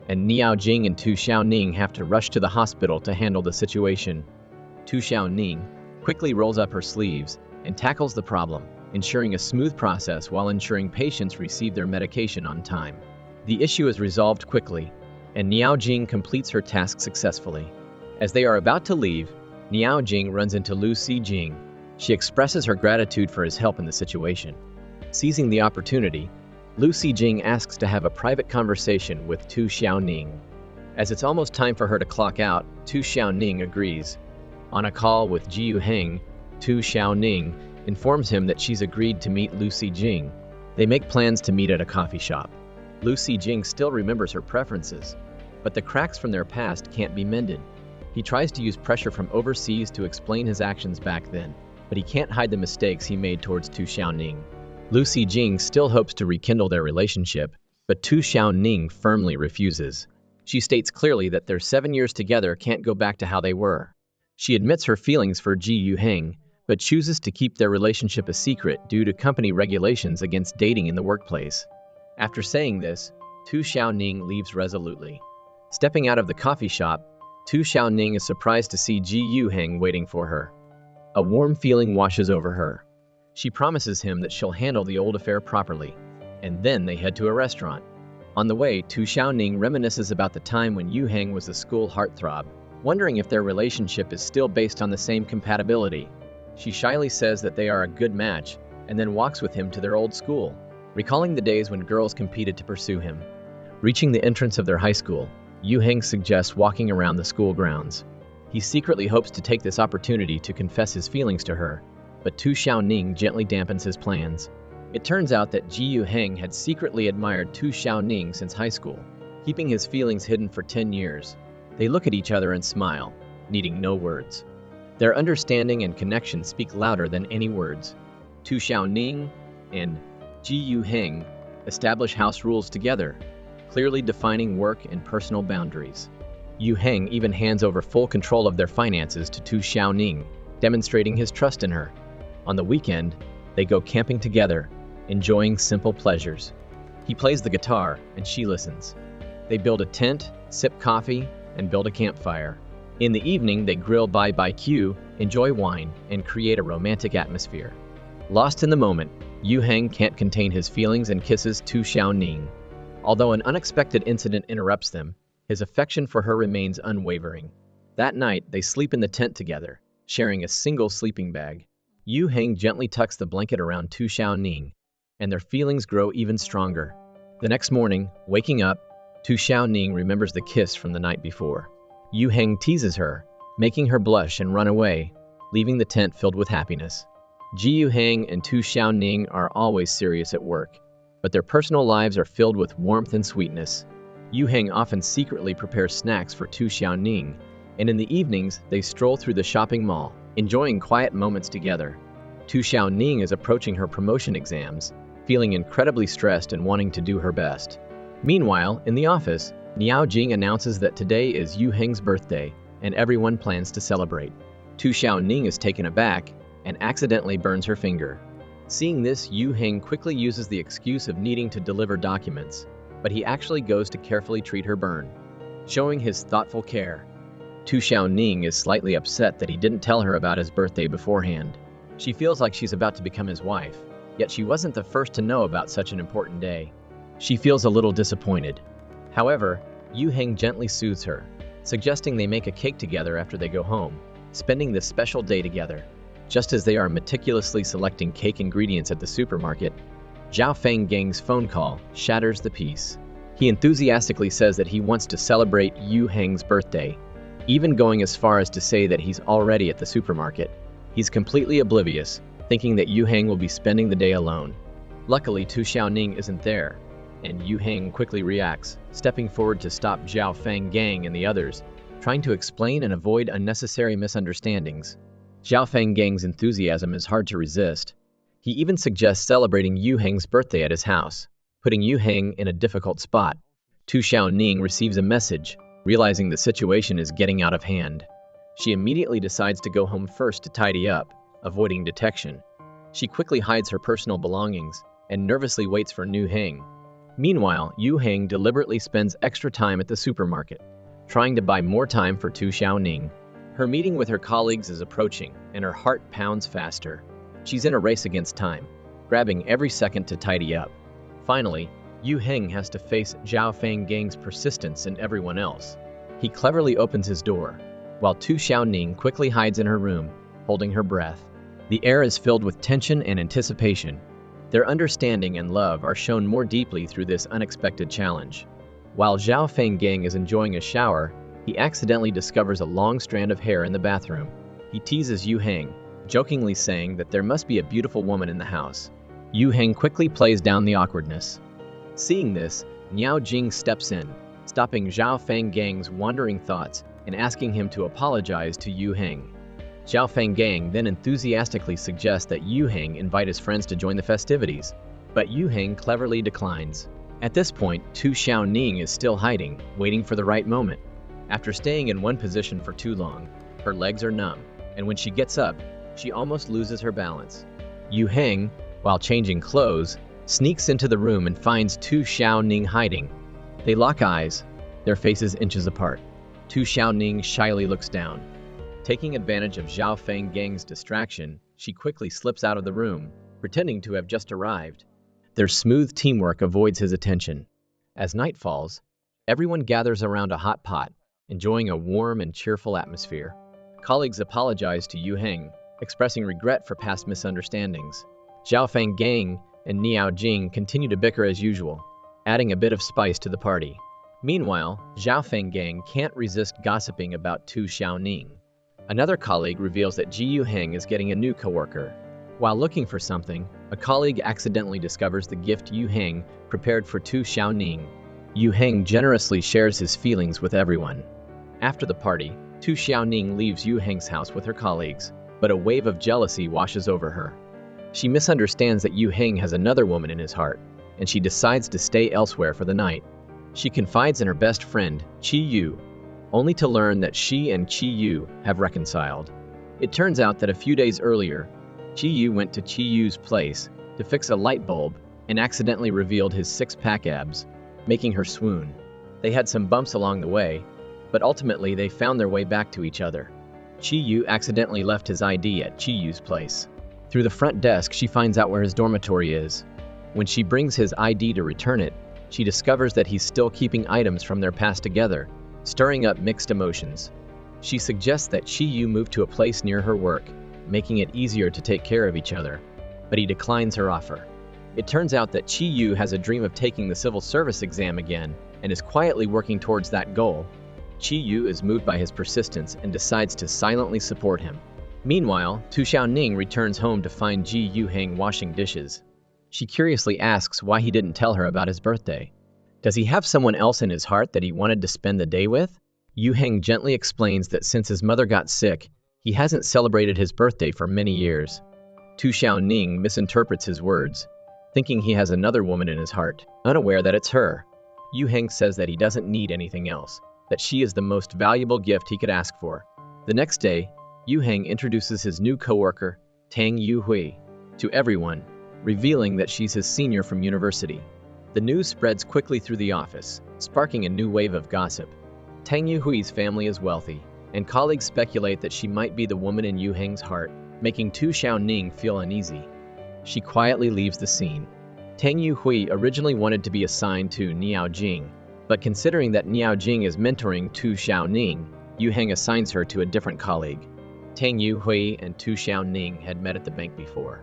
and Niao Jing and Tu Xiaoning have to rush to the hospital to handle the situation. Tu Xiaoning quickly rolls up her sleeves and tackles the problem, ensuring a smooth process while ensuring patients receive their medication on time. The issue is resolved quickly, and Niao Jing completes her task successfully. As they are about to leave, Niao Jing runs into Lu Xijing. She expresses her gratitude for his help in the situation. Seizing the opportunity, Lu Xijing asks to have a private conversation with Tu Xiaoning. As it's almost time for her to clock out, Tu Xiaoning agrees. On a call with Ji Yuheng, Tu Xiaoning informs him that she's agreed to meet Lu Xijing. They make plans to meet at a coffee shop. Lu Xijing still remembers her preferences, but the cracks from their past can't be mended. He tries to use pressure from overseas to explain his actions back then, but he can't hide the mistakes he made towards Tu Xiaoning. Lu Xijing still hopes to rekindle their relationship, but Tu Xiaoning firmly refuses. She states clearly that their 7 years together can't go back to how they were. She admits her feelings for Ji Yuheng, but chooses to keep their relationship a secret due to company regulations against dating in the workplace. After saying this, Tu Xiaoning leaves resolutely. Stepping out of the coffee shop, Tu Xiaoning is surprised to see Ji Yuheng waiting for her. A warm feeling washes over her. She promises him that she'll handle the old affair properly, and then they head to a restaurant. On the way, Tu Xiaoning reminisces about the time when Yuheng was a school heartthrob, wondering if their relationship is still based on the same compatibility. She shyly says that they are a good match, and then walks with him to their old school, recalling the days when girls competed to pursue him. Reaching the entrance of their high school, Yuheng suggests walking around the school grounds. He secretly hopes to take this opportunity to confess his feelings to her, but Tu Xiaoning gently dampens his plans. It turns out that Ji Yuheng had secretly admired Tu Xiaoning since high school, keeping his feelings hidden for 10 years. They look at each other and smile, needing no words. Their understanding and connection speak louder than any words. Tu Xiaoning and Ji Yuheng establish house rules together, clearly defining work and personal boundaries. Yuheng even hands over full control of their finances to Tu Xiaoning, demonstrating his trust in her. On the weekend, they go camping together, enjoying simple pleasures. He plays the guitar and she listens. They build a tent, sip coffee, and build a campfire. In the evening, they grill barbecue, enjoy wine, and create a romantic atmosphere. Lost in the moment, Yuheng can't contain his feelings and kisses Tu Xiaoning. Although an unexpected incident interrupts them, his affection for her remains unwavering. That night, they sleep in the tent together, sharing a single sleeping bag. Yuheng gently tucks the blanket around Tu Xiaoning, and their feelings grow even stronger. The next morning, waking up, Tu Xiaoning remembers the kiss from the night before. Yuheng teases her, making her blush and run away, leaving the tent filled with happiness. Ji Yuheng and Tu Xiaoning are always serious at work, but their personal lives are filled with warmth and sweetness. Yuheng often secretly prepares snacks for Tu Xiaoning, and in the evenings they stroll through the shopping mall, enjoying quiet moments together. Tu Xiaoning is approaching her promotion exams, feeling incredibly stressed and wanting to do her best. Meanwhile, in the office, Niao Jing announces that today is Yuheng's birthday, and everyone plans to celebrate. Tu Xiaoning is taken aback and accidentally burns her finger. Seeing this, Yuheng quickly uses the excuse of needing to deliver documents, but he actually goes to carefully treat her burn, showing his thoughtful care. Tu Xiaoning is slightly upset that he didn't tell her about his birthday beforehand. She feels like she's about to become his wife, yet she wasn't the first to know about such an important day. She feels a little disappointed. However, Yuheng gently soothes her, suggesting they make a cake together after they go home, spending this special day together. Just as they are meticulously selecting cake ingredients at the supermarket, Zhao Fenggang's phone call shatters the peace. He enthusiastically says that he wants to celebrate Yuheng's birthday, even going as far as to say that he's already at the supermarket. He's completely oblivious, thinking that Yuheng will be spending the day alone. Luckily, Tu Xiaoning isn't there, and Yuheng quickly reacts, stepping forward to stop Zhao Fenggang and the others, trying to explain and avoid unnecessary misunderstandings. Zhao Fenggang's enthusiasm is hard to resist. He even suggests celebrating Yuheng's birthday at his house, putting Yuheng in a difficult spot. Tu Xiaoning receives a message, realizing the situation is getting out of hand. She immediately decides to go home first to tidy up, avoiding detection. She quickly hides her personal belongings and nervously waits for Yuheng. Meanwhile, Yuheng deliberately spends extra time at the supermarket, trying to buy more time for Tu Xiaoning. Her meeting with her colleagues is approaching, and her heart pounds faster. She's in a race against time, grabbing every second to tidy up. Finally, Yuheng has to face Zhao Fenggang's persistence and everyone else. He cleverly opens his door, while Tu Xiaoning quickly hides in her room, holding her breath. The air is filled with tension and anticipation. Their understanding and love are shown more deeply through this unexpected challenge. While Zhao Fenggang is enjoying a shower, he accidentally discovers a long strand of hair in the bathroom. He teases Yuheng, jokingly saying that there must be a beautiful woman in the house. Yuheng quickly plays down the awkwardness. Seeing this, Niao Jing steps in, stopping Zhao Fenggang's wandering thoughts and asking him to apologize to Yuheng. Zhao Fenggang then enthusiastically suggests that Yuheng invite his friends to join the festivities, but Yuheng cleverly declines. At this point, Tu Xiaoning is still hiding, waiting for the right moment. After staying in one position for too long, her legs are numb, and when she gets up, she almost loses her balance. Yuheng, while changing clothes, sneaks into the room and finds Tu Xiaoning hiding. They lock eyes, their faces inches apart. Tu Xiaoning shyly looks down. Taking advantage of Zhao Feng Gang's distraction, she quickly slips out of the room, pretending to have just arrived. Their smooth teamwork avoids his attention. As night falls, everyone gathers around a hot pot, enjoying a warm and cheerful atmosphere. Colleagues apologize to Yu Heng, expressing regret for past misunderstandings. Zhao Feng Gang and Niao Jing continue to bicker as usual, adding a bit of spice to the party. Meanwhile, Zhao Feng Gang can't resist gossiping about Tu Xiaoning. Another colleague reveals that Ji Yu Heng is getting a new coworker. While looking for something, a colleague accidentally discovers the gift Yu Heng prepared for Tu Xiaoning. Yu Heng generously shares his feelings with everyone. After the party, Tu Xiaoning leaves Yu Heng's house with her colleagues, but a wave of jealousy washes over her. She misunderstands that Yu Heng has another woman in his heart, and she decides to stay elsewhere for the night. She confides in her best friend, Qi Yu, only to learn that she and Qi Yu have reconciled. It turns out that a few days earlier, Qi Yu went to Qi Yu's place to fix a light bulb and accidentally revealed his six-pack abs, making her swoon. They had some bumps along the way, but ultimately they found their way back to each other. Qi Yu accidentally left his ID at Qi Yu's place. Through the front desk, she finds out where his dormitory is. When she brings his ID to return it, she discovers that he's still keeping items from their past together, stirring up mixed emotions. She suggests that Qi Yu move to a place near her work, making it easier to take care of each other, but he declines her offer. It turns out that Qi Yu has a dream of taking the civil service exam again and is quietly working towards that goal. Qi Yu is moved by his persistence and decides to silently support him. Meanwhile, Tu Xiaoning returns home to find Ji Yu Heng washing dishes. She curiously asks why he didn't tell her about his birthday. Does he have someone else in his heart that he wanted to spend the day with? Yu Heng gently explains that since his mother got sick, he hasn't celebrated his birthday for many years. Tu Xiaoning misinterprets his words, thinking he has another woman in his heart, unaware that it's her. Yu Heng says that he doesn't need anything else, that she is the most valuable gift he could ask for. The next day, Yu Heng introduces his new coworker, Tang Yuhui, to everyone, revealing that she's his senior from university. The news spreads quickly through the office, sparking a new wave of gossip. Tang Yuhui's family is wealthy, and colleagues speculate that she might be the woman in Yu Heng's heart, making Tu Xiaoning feel uneasy. She quietly leaves the scene. Tang Yuhui originally wanted to be assigned to Niao Jing, but considering that Niao Jing is mentoring Tu Xiaoning, Yu Heng assigns her to a different colleague. Tang Yuhui and Tu Xiaoning had met at the bank before.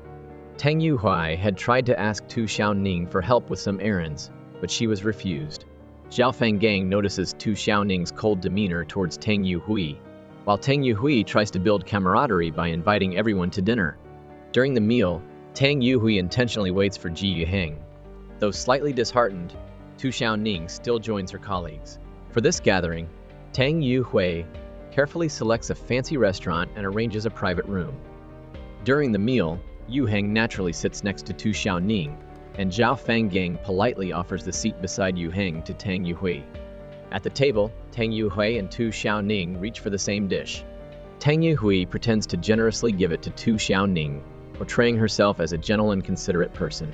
Tang Yuhui had tried to ask Tu Xiaoning for help with some errands, but she was refused. Zhao Feng Gang notices Tu Xiaoning's cold demeanor towards Tang Yuhui, while Tang Yuhui tries to build camaraderie by inviting everyone to dinner. During the meal, Tang Yuhui intentionally waits for Ji Yu Heng. Though slightly disheartened, Tu Xiaoning still joins her colleagues. For this gathering, Tang Yuhui carefully selects a fancy restaurant and arranges a private room. During the meal, Yu Heng naturally sits next to Tu Xiaoning, and Zhao Feng Gang politely offers the seat beside Yu Heng to Tang Yuhui. At the table, Tang Yuhui and Tu Xiaoning reach for the same dish. Tang Yuhui pretends to generously give it to Tu Xiaoning, portraying herself as a gentle and considerate person.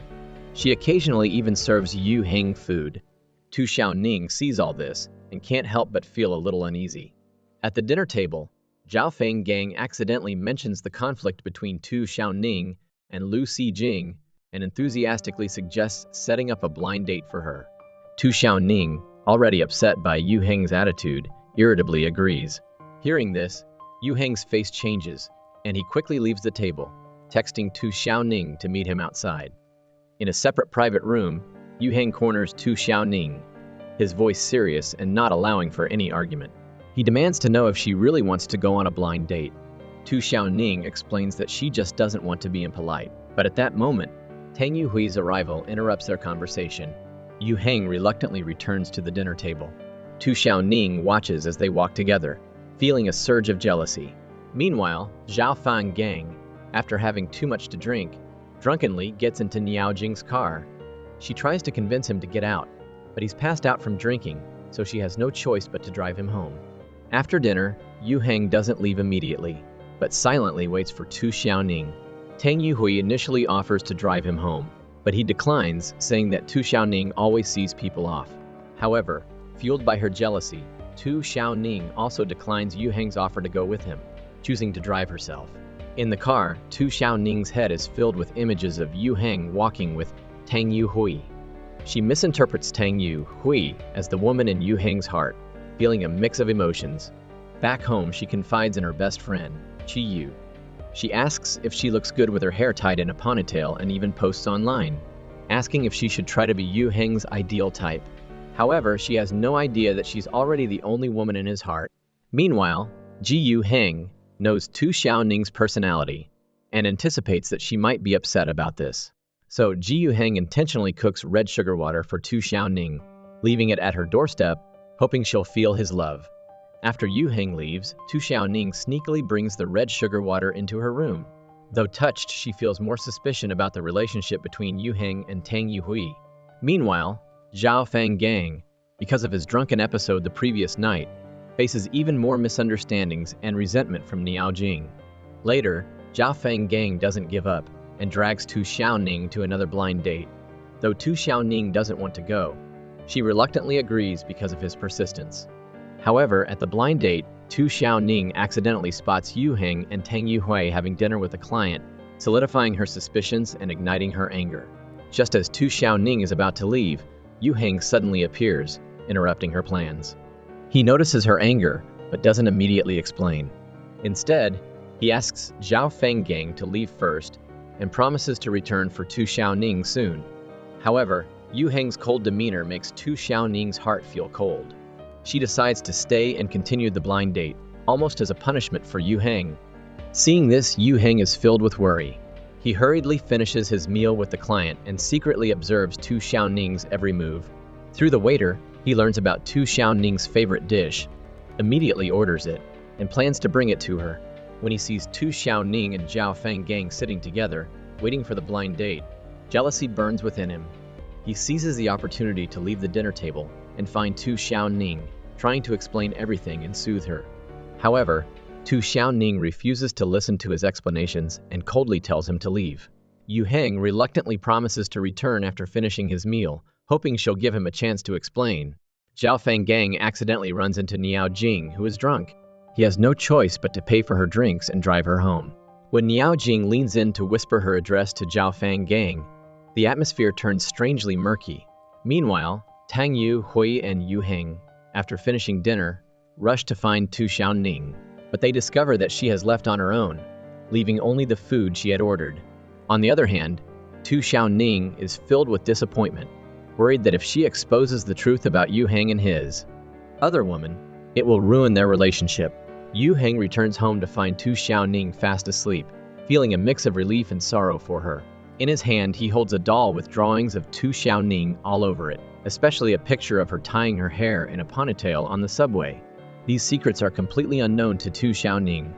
She occasionally even serves Yu Heng food. Tu Xiaoning sees all this and can't help but feel a little uneasy. At the dinner table, Zhao Feng Gang accidentally mentions the conflict between Tu Xiaoning and Lu Xijing and enthusiastically suggests setting up a blind date for her. Tu Xiaoning, already upset by Yu Heng's attitude, irritably agrees. Hearing this, Yu Heng's face changes, and he quickly leaves the table, texting Tu Xiaoning to meet him outside. In a separate private room, Yu Heng corners Tu Xiaoning, his voice serious and not allowing for any argument. He demands to know if she really wants to go on a blind date. Tu Xiaoning explains that she just doesn't want to be impolite, but at that moment, Tang Yuhui's arrival interrupts their conversation. Yu Heng reluctantly returns to the dinner table. Tu Xiaoning watches as they walk together, feeling a surge of jealousy. Meanwhile, Zhao Feng Gang, after having too much to drink, drunkenly gets into Niao Jing's car. She tries to convince him to get out, but he's passed out from drinking, so she has no choice but to drive him home. After dinner, Yu Heng doesn't leave immediately, but silently waits for Tu Xiaoning. Tang Yuhui initially offers to drive him home, but he declines, saying that Tu Xiaoning always sees people off. However, fueled by her jealousy, Tu Xiaoning also declines Yu Heng's offer to go with him, choosing to drive herself. In the car, Tu Xiaoning's head is filled with images of Yu Heng walking with Tang Yu Hui. She misinterprets Tang Yu Hui as the woman in Yu Heng's heart, feeling a mix of emotions. Back home, she confides in her best friend, Chi Yu. She asks if she looks good with her hair tied in a ponytail and even posts online, asking if she should try to be Yu Heng's ideal type. However, she has no idea that she's already the only woman in his heart. Meanwhile, Ji Yu Heng knows Tu Xiaoning's personality and anticipates that she might be upset about this. So Ji Yu Heng intentionally cooks red sugar water for Tu Xiaoning, leaving it at her doorstep, hoping she'll feel his love. After Yu Heng leaves, Tu Xiaoning sneakily brings the red sugar water into her room. Though touched, she feels more suspicion about the relationship between Yu Heng and Tang Yuhui. Meanwhile, Zhao Fang Gang, because of his drunken episode the previous night, faces even more misunderstandings and resentment from Niao Jing. Later, Zhao Fang Gang doesn't give up and drags Tu Xiaoning to another blind date. Though Tu Xiaoning doesn't want to go, she reluctantly agrees because of his persistence. However, at the blind date, Tu Xiaoning accidentally spots Yu Heng and Tang Yuhui having dinner with a client, solidifying her suspicions and igniting her anger. Just as Tu Xiaoning is about to leave, Yu Heng suddenly appears, interrupting her plans. He notices her anger, but doesn't immediately explain. Instead, he asks Zhao Feng Gang to leave first and promises to return for Tu Xiaoning soon. However, Yu Heng's cold demeanor makes Tu Xiaoning's heart feel cold. She decides to stay and continue the blind date, almost as a punishment for Yu Heng. Seeing this, Yu Heng is filled with worry. He hurriedly finishes his meal with the client and secretly observes Tu Xiaoning's every move. Through the waiter, he learns about Tu Xiaoning's favorite dish, immediately orders it, and plans to bring it to her. When he sees Tu Xiaoning and Zhao Fang Gang sitting together, waiting for the blind date, jealousy burns within him. He seizes the opportunity to leave the dinner table and find Tu Xiaoning, trying to explain everything and soothe her. However, Tu Xiaoning refuses to listen to his explanations and coldly tells him to leave. Yu Heng reluctantly promises to return after finishing his meal, hoping she'll give him a chance to explain. Zhao Fang Gang accidentally runs into Niao Jing, who is drunk. He has no choice but to pay for her drinks and drive her home. When Niao Jing leans in to whisper her address to Zhao Fang Gang, the atmosphere turns strangely murky. Meanwhile, Tang Yu Hui and Yu Heng, after finishing dinner, rush to find Tu Xiaoning, but they discover that she has left on her own, leaving only the food she had ordered. On the other hand, Tu Xiaoning is filled with disappointment, worried that if she exposes the truth about Yu Heng and his other woman, it will ruin their relationship. Yu Heng returns home to find Tu Xiaoning fast asleep, feeling a mix of relief and sorrow for her. In his hand, he holds a doll with drawings of Tu Xiaoning all over it, especially a picture of her tying her hair in a ponytail on the subway. These secrets are completely unknown to Tu Xiaoning.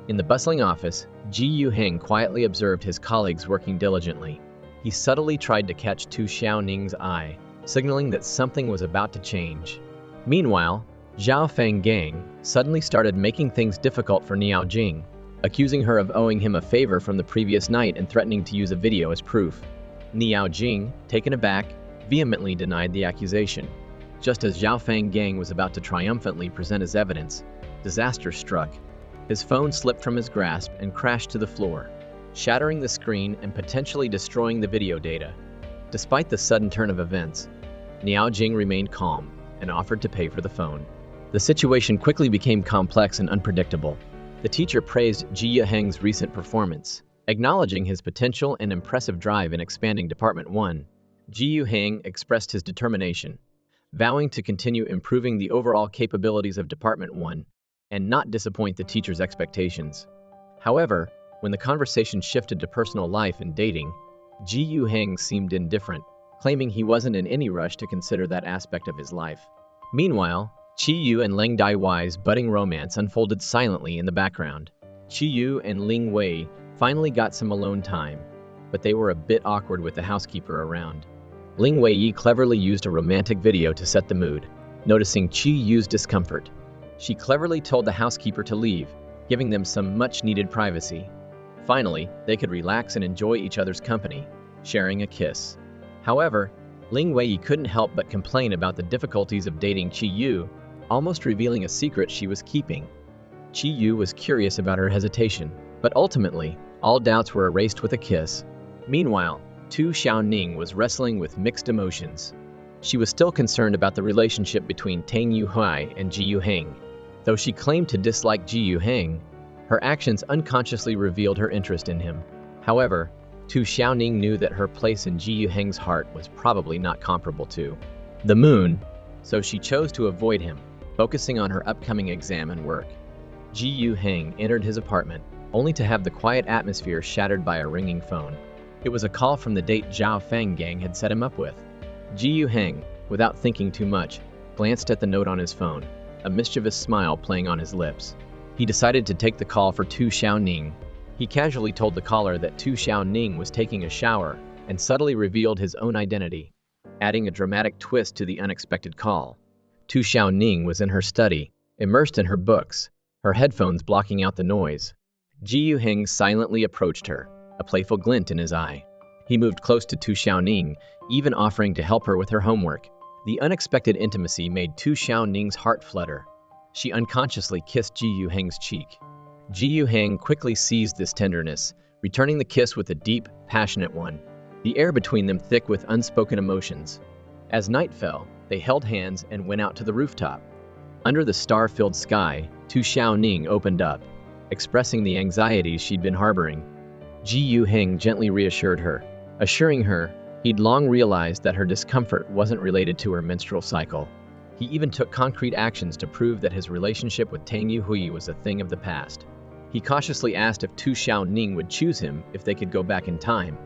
In the bustling office, Ji Yu Heng quietly observed his colleagues working diligently. He subtly tried to catch Tu Xiaoning's eye, signaling that something was about to change. Meanwhile, Zhao Feng Gang suddenly started making things difficult for Niao Jing, accusing her of owing him a favor from the previous night and threatening to use a video as proof. Niao Jing, taken aback, vehemently denied the accusation. Just as Zhao Feng Gang was about to triumphantly present his evidence, disaster struck. His phone slipped from his grasp and crashed to the floor, shattering the screen and potentially destroying the video data. Despite the sudden turn of events, Niao Jing remained calm and offered to pay for the phone. The situation quickly became complex and unpredictable. The teacher praised Ji Yu Heng's recent performance, acknowledging his potential and impressive drive in expanding Department 1. Ji Yu Heng expressed his determination, vowing to continue improving the overall capabilities of Department 1 and not disappoint the teacher's expectations. However, when the conversation shifted to personal life and dating, Ji Yu Heng seemed indifferent, claiming he wasn't in any rush to consider that aspect of his life. Meanwhile, Qi Yu and Leng Daiwai's budding romance unfolded silently in the background. Qi Yu and Ling Wei finally got some alone time, but they were a bit awkward with the housekeeper around. Ling Wei cleverly used a romantic video to set the mood, noticing Qi Yu's discomfort. She cleverly told the housekeeper to leave, giving them some much-needed privacy. Finally, they could relax and enjoy each other's company, sharing a kiss. However, Ling Wei couldn't help but complain about the difficulties of dating Qi Yu, almost revealing a secret she was keeping. Qi Yu was curious about her hesitation, but ultimately, all doubts were erased with a kiss. Meanwhile, Tu Xiaoning was wrestling with mixed emotions. She was still concerned about the relationship between Tang Yuhui and Ji Yuheng. Though she claimed to dislike Ji Yuheng, her actions unconsciously revealed her interest in him. However, Tu Xiaoning knew that her place in Ji Yuheng's heart was probably not comparable to the moon, so she chose to avoid him, focusing on her upcoming exam and work. Ji Yuheng entered his apartment, only to have the quiet atmosphere shattered by a ringing phone. It was a call from the date Zhao Feng gang had set him up with. Ji Yuheng, without thinking too much, glanced at the note on his phone, a mischievous smile playing on his lips. He decided to take the call for Tu Xiaoning. He casually told the caller that Tu Xiaoning was taking a shower and subtly revealed his own identity, adding a dramatic twist to the unexpected call. Tu Xiaoning was in her study, immersed in her books, her headphones blocking out the noise. Ji Yuheng silently approached her, a playful glint in his eye. He moved close to Tu Xiaoning, even offering to help her with her homework. The unexpected intimacy made Tu Xiaoning's heart flutter. She unconsciously kissed Ji Yuheng's cheek. Ji Yuheng quickly seized this tenderness, returning the kiss with a deep, passionate one, the air between them thick with unspoken emotions. As night fell, they held hands and went out to the rooftop. Under the star-filled sky, Tu Xiaoning opened up, expressing the anxieties she'd been harboring. Ji Yuheng gently reassured her, assuring her he'd long realized that her discomfort wasn't related to her menstrual cycle. He even took concrete actions to prove that his relationship with Tang Yuhui was a thing of the past. He cautiously asked if Tu Xiaoning would choose him if they could go back in time.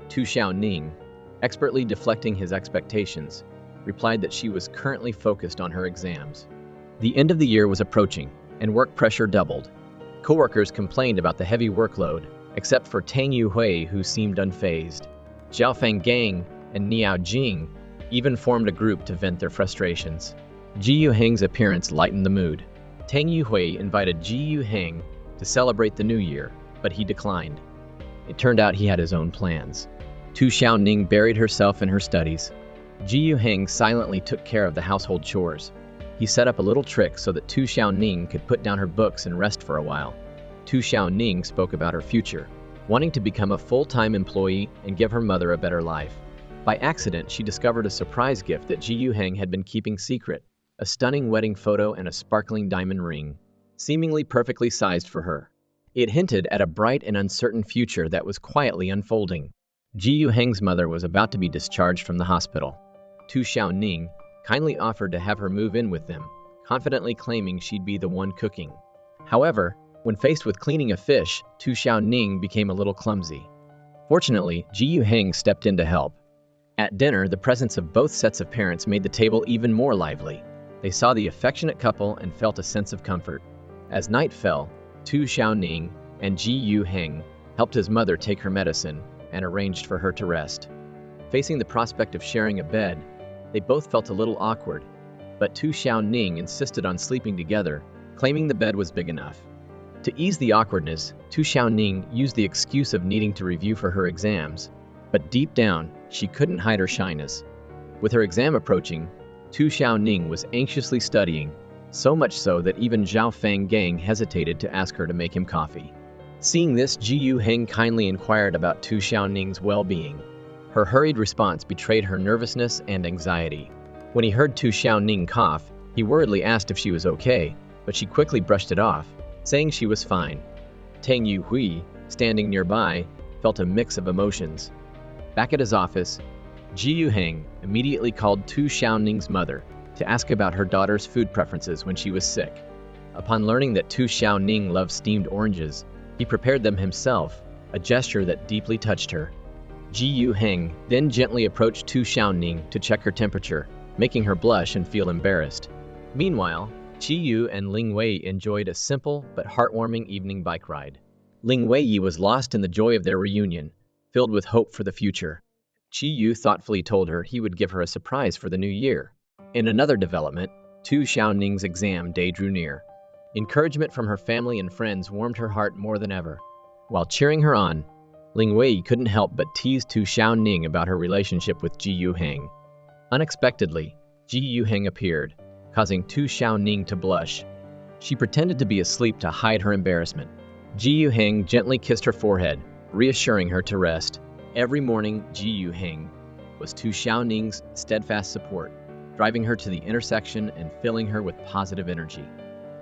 Tu Xiaoning, expertly deflecting his expectations, replied that she was currently focused on her exams. The end of the year was approaching, and work pressure doubled. Coworkers complained about the heavy workload, except for Tang Yuhui, who seemed unfazed. Zhao Feng gang and Niao Jing even formed a group to vent their frustrations. Ji Yuheng's appearance lightened the mood. Tang Yuhui invited Ji Yuheng to celebrate the new year, but he declined. It turned out he had his own plans. Tu Xiaoning buried herself in her studies. Ji Yuheng silently took care of the household chores. He set up a little trick so that Tu Xiaoning could put down her books and rest for a while. Tu Xiaoning spoke about her future, wanting to become a full-time employee and give her mother a better life. By accident, she discovered a surprise gift that Ji Yuheng had been keeping secret, a stunning wedding photo and a sparkling diamond ring, seemingly perfectly sized for her. It hinted at a bright and uncertain future that was quietly unfolding. Ji Yuheng's mother was about to be discharged from the hospital. Tu Xiaoning kindly offered to have her move in with them, confidently claiming she'd be the one cooking. However, when faced with cleaning a fish, Tu Xiaoning became a little clumsy. Fortunately, Ji Yuheng stepped in to help. At dinner, the presence of both sets of parents made the table even more lively. They saw the affectionate couple and felt a sense of comfort. As night fell, Tu Xiaoning and Ji Yuheng helped his mother take her medicine and arranged for her to rest. Facing the prospect of sharing a bed, they both felt a little awkward, but Tu Xiaoning insisted on sleeping together, claiming the bed was big enough. To ease the awkwardness, Tu Xiaoning used the excuse of needing to review for her exams, but deep down, she couldn't hide her shyness. With her exam approaching, Tu Xiaoning was anxiously studying, so much so that even Zhao Feng gang hesitated to ask her to make him coffee. Seeing this, Ji Yuheng kindly inquired about Tu Xiaoning's well-being. Her hurried response betrayed her nervousness and anxiety. When he heard Tu Xiaoning cough, he worriedly asked if she was okay, but she quickly brushed it off, saying she was fine. Tang Yuhui, standing nearby, felt a mix of emotions. Back at his office, Ji Yuheng immediately called Tu Xiaoning's mother to ask about her daughter's food preferences when she was sick. Upon learning that Tu Xiaoning loved steamed oranges, he prepared them himself, a gesture that deeply touched her. Ji Yuheng then gently approached Tu Xiaoning to check her temperature, making her blush and feel embarrassed. Meanwhile, Qi Yu and Ling Wei enjoyed a simple but heartwarming evening bike ride. Ling Wei was lost in the joy of their reunion, filled with hope for the future. Qi Yu thoughtfully told her he would give her a surprise for the new year. In another development, Tu Xiaoning's exam day drew near. Encouragement from her family and friends warmed her heart more than ever. While cheering her on, Ling Wei couldn't help but tease Tu Xiaoning about her relationship with Ji Yuheng. Unexpectedly, Ji Yuheng appeared, causing Tu Xiaoning to blush. She pretended to be asleep to hide her embarrassment. Ji Yuheng gently kissed her forehead, reassuring her to rest. Every morning, Ji Yuheng was Tu Xiaoning's steadfast support, driving her to the intersection and filling her with positive energy.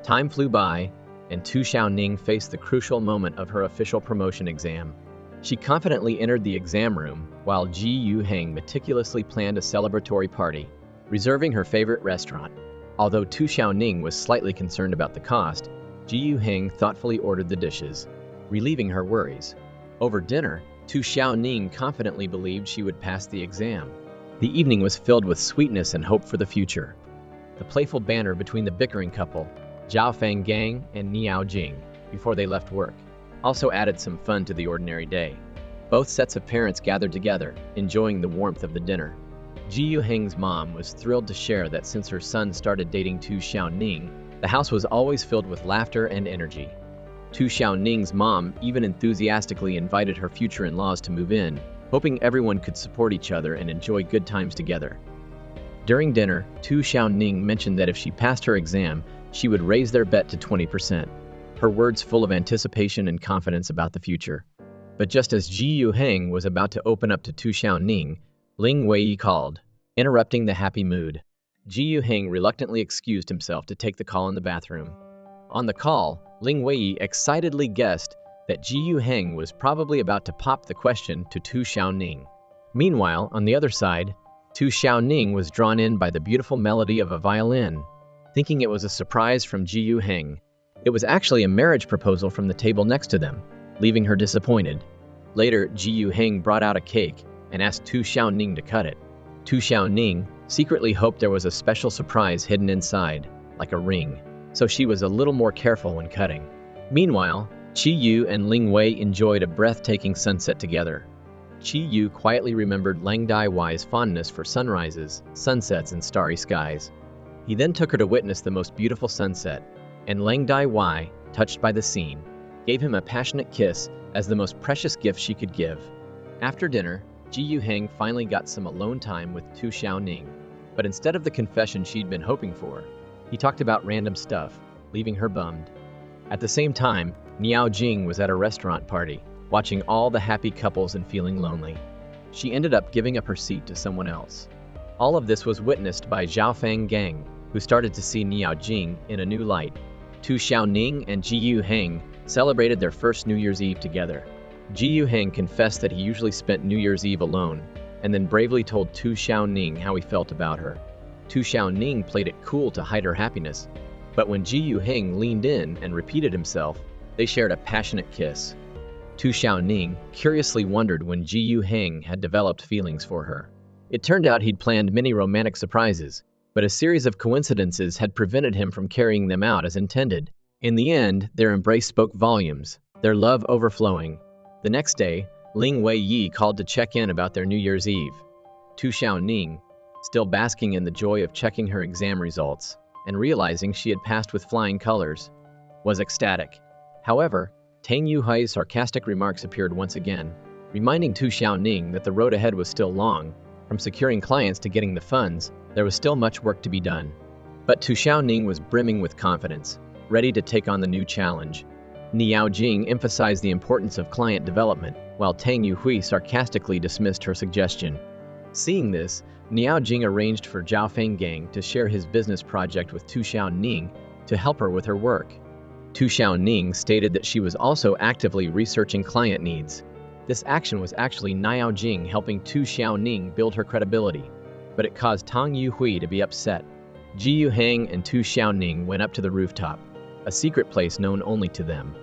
Time flew by, and Tu Xiaoning faced the crucial moment of her official promotion exam. She confidently entered the exam room, while Ji Yuheng meticulously planned a celebratory party, reserving her favorite restaurant. Although Tu Xiaoning was slightly concerned about the cost, Ji Yuheng thoughtfully ordered the dishes, relieving her worries. Over dinner, Tu Xiaoning confidently believed she would pass the exam. The evening was filled with sweetness and hope for the future. The playful banter between the bickering couple, Zhao Fanggang and Niao Jing, before they left work, also added some fun to the ordinary day. Both sets of parents gathered together, enjoying the warmth of the dinner. Ji Yuheng's mom was thrilled to share that since her son started dating Tu Xiaoning, the house was always filled with laughter and energy. Tu Xiaoning's mom even enthusiastically invited her future in-laws to move in, hoping everyone could support each other and enjoy good times together. During dinner, Tu Xiaoning mentioned that if she passed her exam, she would raise their bet to 20%, her words full of anticipation and confidence about the future. But just as Ji Yuheng was about to open up to Tu Xiaoning, Ling Wei called, interrupting the happy mood. Ji Yuheng reluctantly excused himself to take the call in the bathroom. On the call, Ling Wei excitedly guessed that Ji Yuheng was probably about to pop the question to Tu Xiaoning. Meanwhile, on the other side, Tu Xiaoning was drawn in by the beautiful melody of a violin, thinking it was a surprise from Ji Yuheng. It was actually a marriage proposal from the table next to them, leaving her disappointed. Later, Ji Yuheng brought out a cake and asked Tu Xiaoning to cut it. Tu Xiaoning secretly hoped there was a special surprise hidden inside, like a ring, so she was a little more careful when cutting. Meanwhile, Qi Yu and Ling Wei enjoyed a breathtaking sunset together. Qi Yu quietly remembered Lang Daiwai's fondness for sunrises, sunsets, and starry skies. He then took her to witness the most beautiful sunset, and Lang Daiwai, touched by the scene, gave him a passionate kiss as the most precious gift she could give. After dinner, Ji Yuheng finally got some alone time with Tu Xiaoning, but instead of the confession she'd been hoping for, he talked about random stuff, leaving her bummed. At the same time, Niao Jing was at a restaurant party, watching all the happy couples and feeling lonely. She ended up giving up her seat to someone else. All of this was witnessed by Zhao Fanggang, who started to see Niao Jing in a new light. Tu Xiaoning and Ji Yuheng celebrated their first New Year's Eve together. Ji Yuheng confessed that he usually spent New Year's Eve alone, and then bravely told Tu Xiaoning how he felt about her. Tu Xiaoning played it cool to hide her happiness, but when Ji Yuheng leaned in and repeated himself, they shared a passionate kiss. Tu Xiaoning curiously wondered when Ji Yuheng had developed feelings for her. It turned out he'd planned many romantic surprises, but a series of coincidences had prevented him from carrying them out as intended. In the end, their embrace spoke volumes, their love overflowing. The next day, Ling Wei called to check in about their New Year's Eve. Tu Xiaoning, still basking in the joy of checking her exam results and realizing she had passed with flying colors, was ecstatic. However, Tang Yuhai's sarcastic remarks appeared once again, reminding Tu Xiaoning that the road ahead was still long. From securing clients to getting the funds, there was still much work to be done. But Tu Xiaoning was brimming with confidence, ready to take on the new challenge. Niao Jing emphasized the importance of client development, while Tang Yuhui sarcastically dismissed her suggestion. Seeing this, Niao Jing arranged for Zhao Fanggang to share his business project with Tu Xiaoning to help her with her work. Tu Xiaoning stated that she was also actively researching client needs. This action was actually Niao Jing helping Tu Xiaoning build her credibility, but it caused Tang Yuhui to be upset. Ji Yuheng and Tu Xiaoning went up to the rooftop, a secret place known only to them.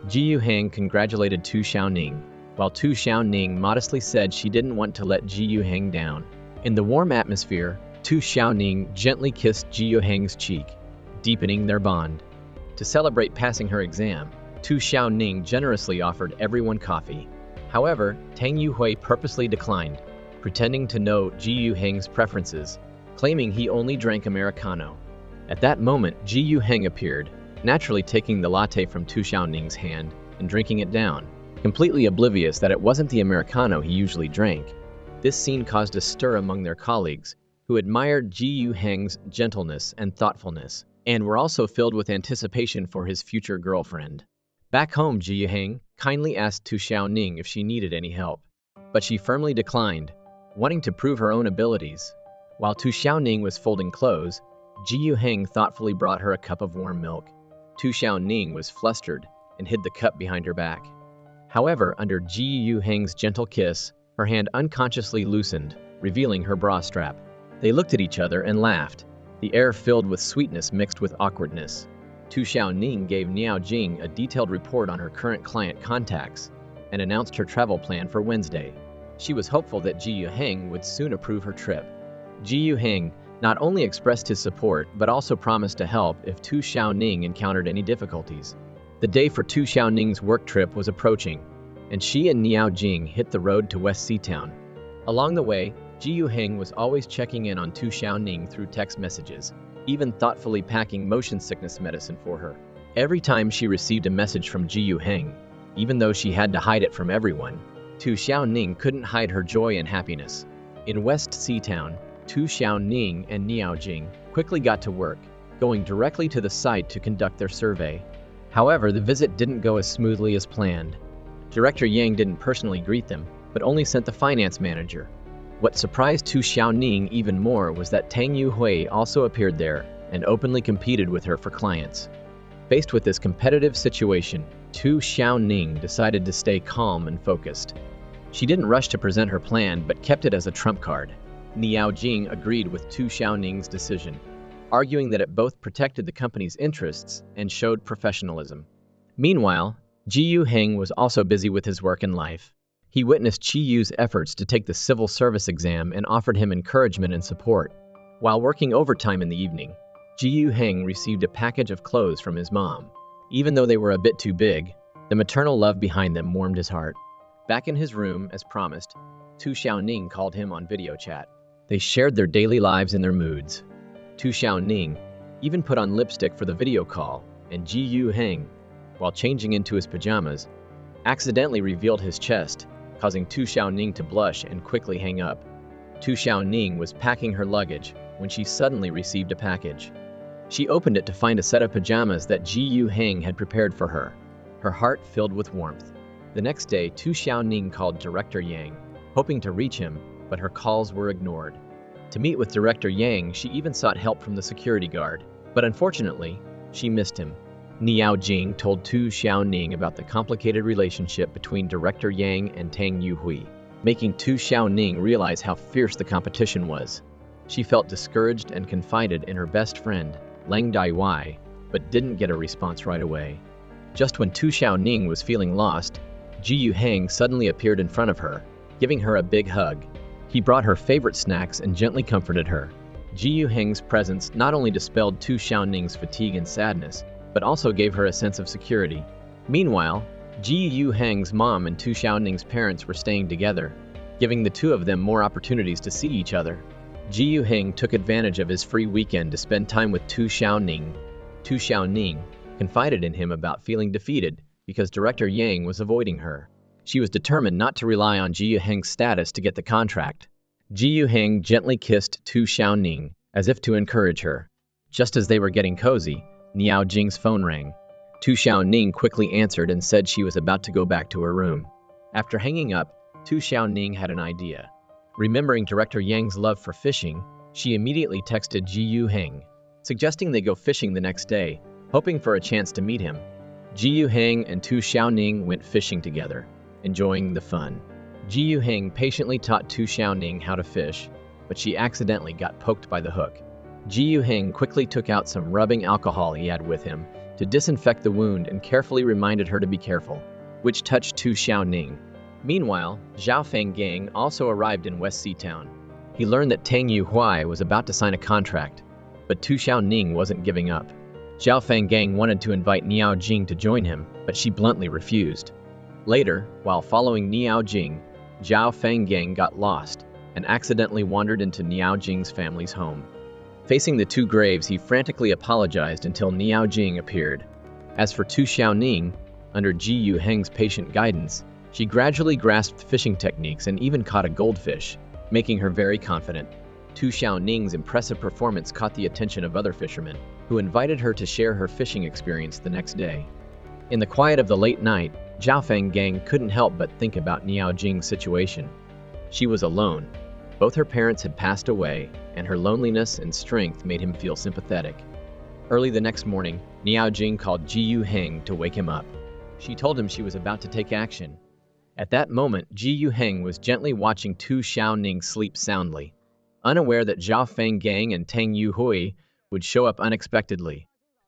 Ji Yuheng congratulated Tu Xiaoning, while Tu Xiaoning modestly said she didn't want to let Ji Yuheng down. In the warm atmosphere, Tu Xiaoning gently kissed Ji Yuheng's cheek, deepening their bond. To celebrate passing her exam, Tu Xiaoning generously offered everyone coffee. However, Tang Yuhui purposely declined, pretending to know Ji Yuheng's preferences, claiming he only drank Americano. At that moment, Ji Yuheng appeared, naturally taking the latte from Tu Xiaoning's hand and drinking it down, completely oblivious that it wasn't the Americano he usually drank. This scene caused a stir among their colleagues, who admired Ji Yuheng's gentleness and thoughtfulness, and were also filled with anticipation for his future girlfriend. Back home, Ji Yuheng kindly asked Tu Xiaoning if she needed any help, but she firmly declined, wanting to prove her own abilities. While Tu Xiaoning was folding clothes, Ji Yuheng thoughtfully brought her a cup of warm milk. Tu Xiaoning was flustered and hid the cup behind her back. However, under Ji Yuheng's gentle kiss, her hand unconsciously loosened, revealing her bra strap. They looked at each other and laughed, the air filled with sweetness mixed with awkwardness. Tu Xiaoning gave Niao Jing a detailed report on her current client contacts and announced her travel plan for Wednesday. She was hopeful that Ji Yuheng would soon approve her trip. Ji Yuheng not only expressed his support but also promised to help if Tu Xiaoning encountered any difficulties. The day for Tu Xiaoning's work trip was approaching, and she and Niao Jing hit the road to West Seatown. Along the way, Ji Yuheng was always checking in on Tu Xiaoning through text messages, even thoughtfully packing motion sickness medicine for her. Every time she received a message from Ji Yuheng, even though she had to hide it from everyone, Tu Xiaoning couldn't hide her joy and happiness. In West Seatown, Tu Xiaoning and Niao Jing quickly got to work, going directly to the site to conduct their survey. However, the visit didn't go as smoothly as planned. Director Yang didn't personally greet them, but only sent the finance manager. What surprised Tu Xiaoning even more was that Tang Yuhui also appeared there and openly competed with her for clients. Faced with this competitive situation, Tu Xiaoning decided to stay calm and focused. She didn't rush to present her plan but kept it as a trump card. Niao Jing agreed with Tu Xiaoning's decision, arguing that it both protected the company's interests and showed professionalism. Meanwhile, Ji Yuheng was also busy with his work and life. He witnessed Qi Yu's efforts to take the civil service exam and offered him encouragement and support. While working overtime in the evening, Ji Yuheng received a package of clothes from his mom. Even though they were a bit too big, the maternal love behind them warmed his heart. Back in his room, as promised, Tu Xiaoning called him on video chat. They shared their daily lives and their moods. Tu Xiaoning even put on lipstick for the video call, and Ji Yuheng, while changing into his pajamas, accidentally revealed his chest, causing Tu Xiaoning to blush and quickly hang up. Tu Xiaoning was packing her luggage when she suddenly received a package. She opened it to find a set of pajamas that Ji Yuheng had prepared for her. Her heart filled with warmth. The next day, Tu Xiaoning called Director Yang, hoping to reach him, but her calls were ignored. To meet with Director Yang, she even sought help from the security guard, but unfortunately, she missed him. Niao Jing told Tu Xiaoning about the complicated relationship between Director Yang and Tang Yuhui, making Tu Xiaoning realize how fierce the competition was. She felt discouraged and confided in her best friend, Leng Daiwai, but didn't get a response right away. Just when Tu Xiaoning was feeling lost, Ji Yuheng suddenly appeared in front of her, giving her a big hug. He brought her favorite snacks and gently comforted her. Ji Yuheng's presence not only dispelled Tu Xiaoning's fatigue and sadness, but also gave her a sense of security. Meanwhile, Ji Yuheng's mom and Tu Xiaoning's parents were staying together, giving the two of them more opportunities to see each other. Ji Yuheng took advantage of his free weekend to spend time with Tu Xiaoning. Tu Xiaoning confided in him about feeling defeated because Director Yang was avoiding her. She was determined not to rely on Ji Yuheng's status to get the contract. Ji Yuheng gently kissed Tu Xiaoning, as if to encourage her. Just as they were getting cozy, Niao Jing's phone rang. Tu Xiaoning quickly answered and said she was about to go back to her room. After hanging up, Tu Xiaoning had an idea. Remembering Director Yang's love for fishing, she immediately texted Ji Yuheng, suggesting they go fishing the next day, hoping for a chance to meet him. Ji Yuheng and Tu Xiaoning went fishing together, enjoying the fun. Ji Yuheng patiently taught Tu Xiaoning how to fish, but she accidentally got poked by the hook. Ji Yuheng quickly took out some rubbing alcohol he had with him to disinfect the wound and carefully reminded her to be careful, which touched Tu Xiaoning. Meanwhile, Zhao Fenggang also arrived in West Seatown. He learned that Tang Yuhui was about to sign a contract, but Tu Xiaoning wasn't giving up. Zhao Fenggang wanted to invite Niao Jing to join him, but she bluntly refused. Later, while following Niao Jing, Zhao Fenggang got lost and accidentally wandered into Niao Jing's family's home. Facing the two graves, he frantically apologized until Niao Jing appeared. As for Tu Xiaoning, under Ji Yuheng's patient guidance, she gradually grasped fishing techniques and even caught a goldfish, making her very confident. Tu Xiaoning's impressive performance caught the attention of other fishermen, who invited her to share her fishing experience the next day. In the quiet of the late night, Zhao Fenggang couldn't help but think about Niao Jing's situation. She was alone. Both her parents had passed away, and her loneliness and strength made him feel sympathetic. Early the next morning, Niao Jing called Ji Yu Heng to wake him up. She told him she was about to take action. At that moment, Ji Yu Heng was gently watching Tu Xiaoning sleep soundly, unaware that Zhao Fenggang and Tang Yuhui would show up unexpectedly.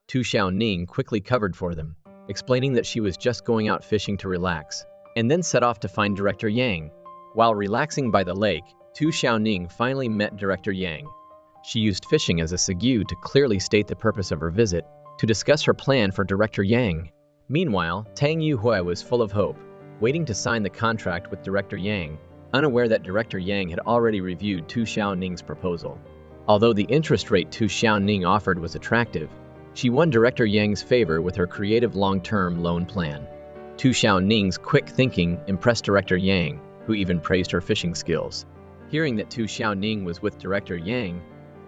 Tu Xiaoning quickly covered for them, explaining that she was just going out fishing to relax, and then set off to find Director Yang. While relaxing by the lake, Tu Xiaoning finally met Director Yang. She used fishing as a segue to clearly state the purpose of her visit, to discuss her plan for Director Yang. Meanwhile, Tang Yuhui was full of hope, waiting to sign the contract with Director Yang, unaware that Director Yang had already reviewed Tu Xiaoning's proposal. Although the interest rate Tu Xiaoning offered was attractive, she won Director Yang's favor with her creative long-term loan plan. Tu Xiaoning's quick thinking impressed Director Yang, who even praised her fishing skills. Hearing that Tu Xiaoning was with Director Yang,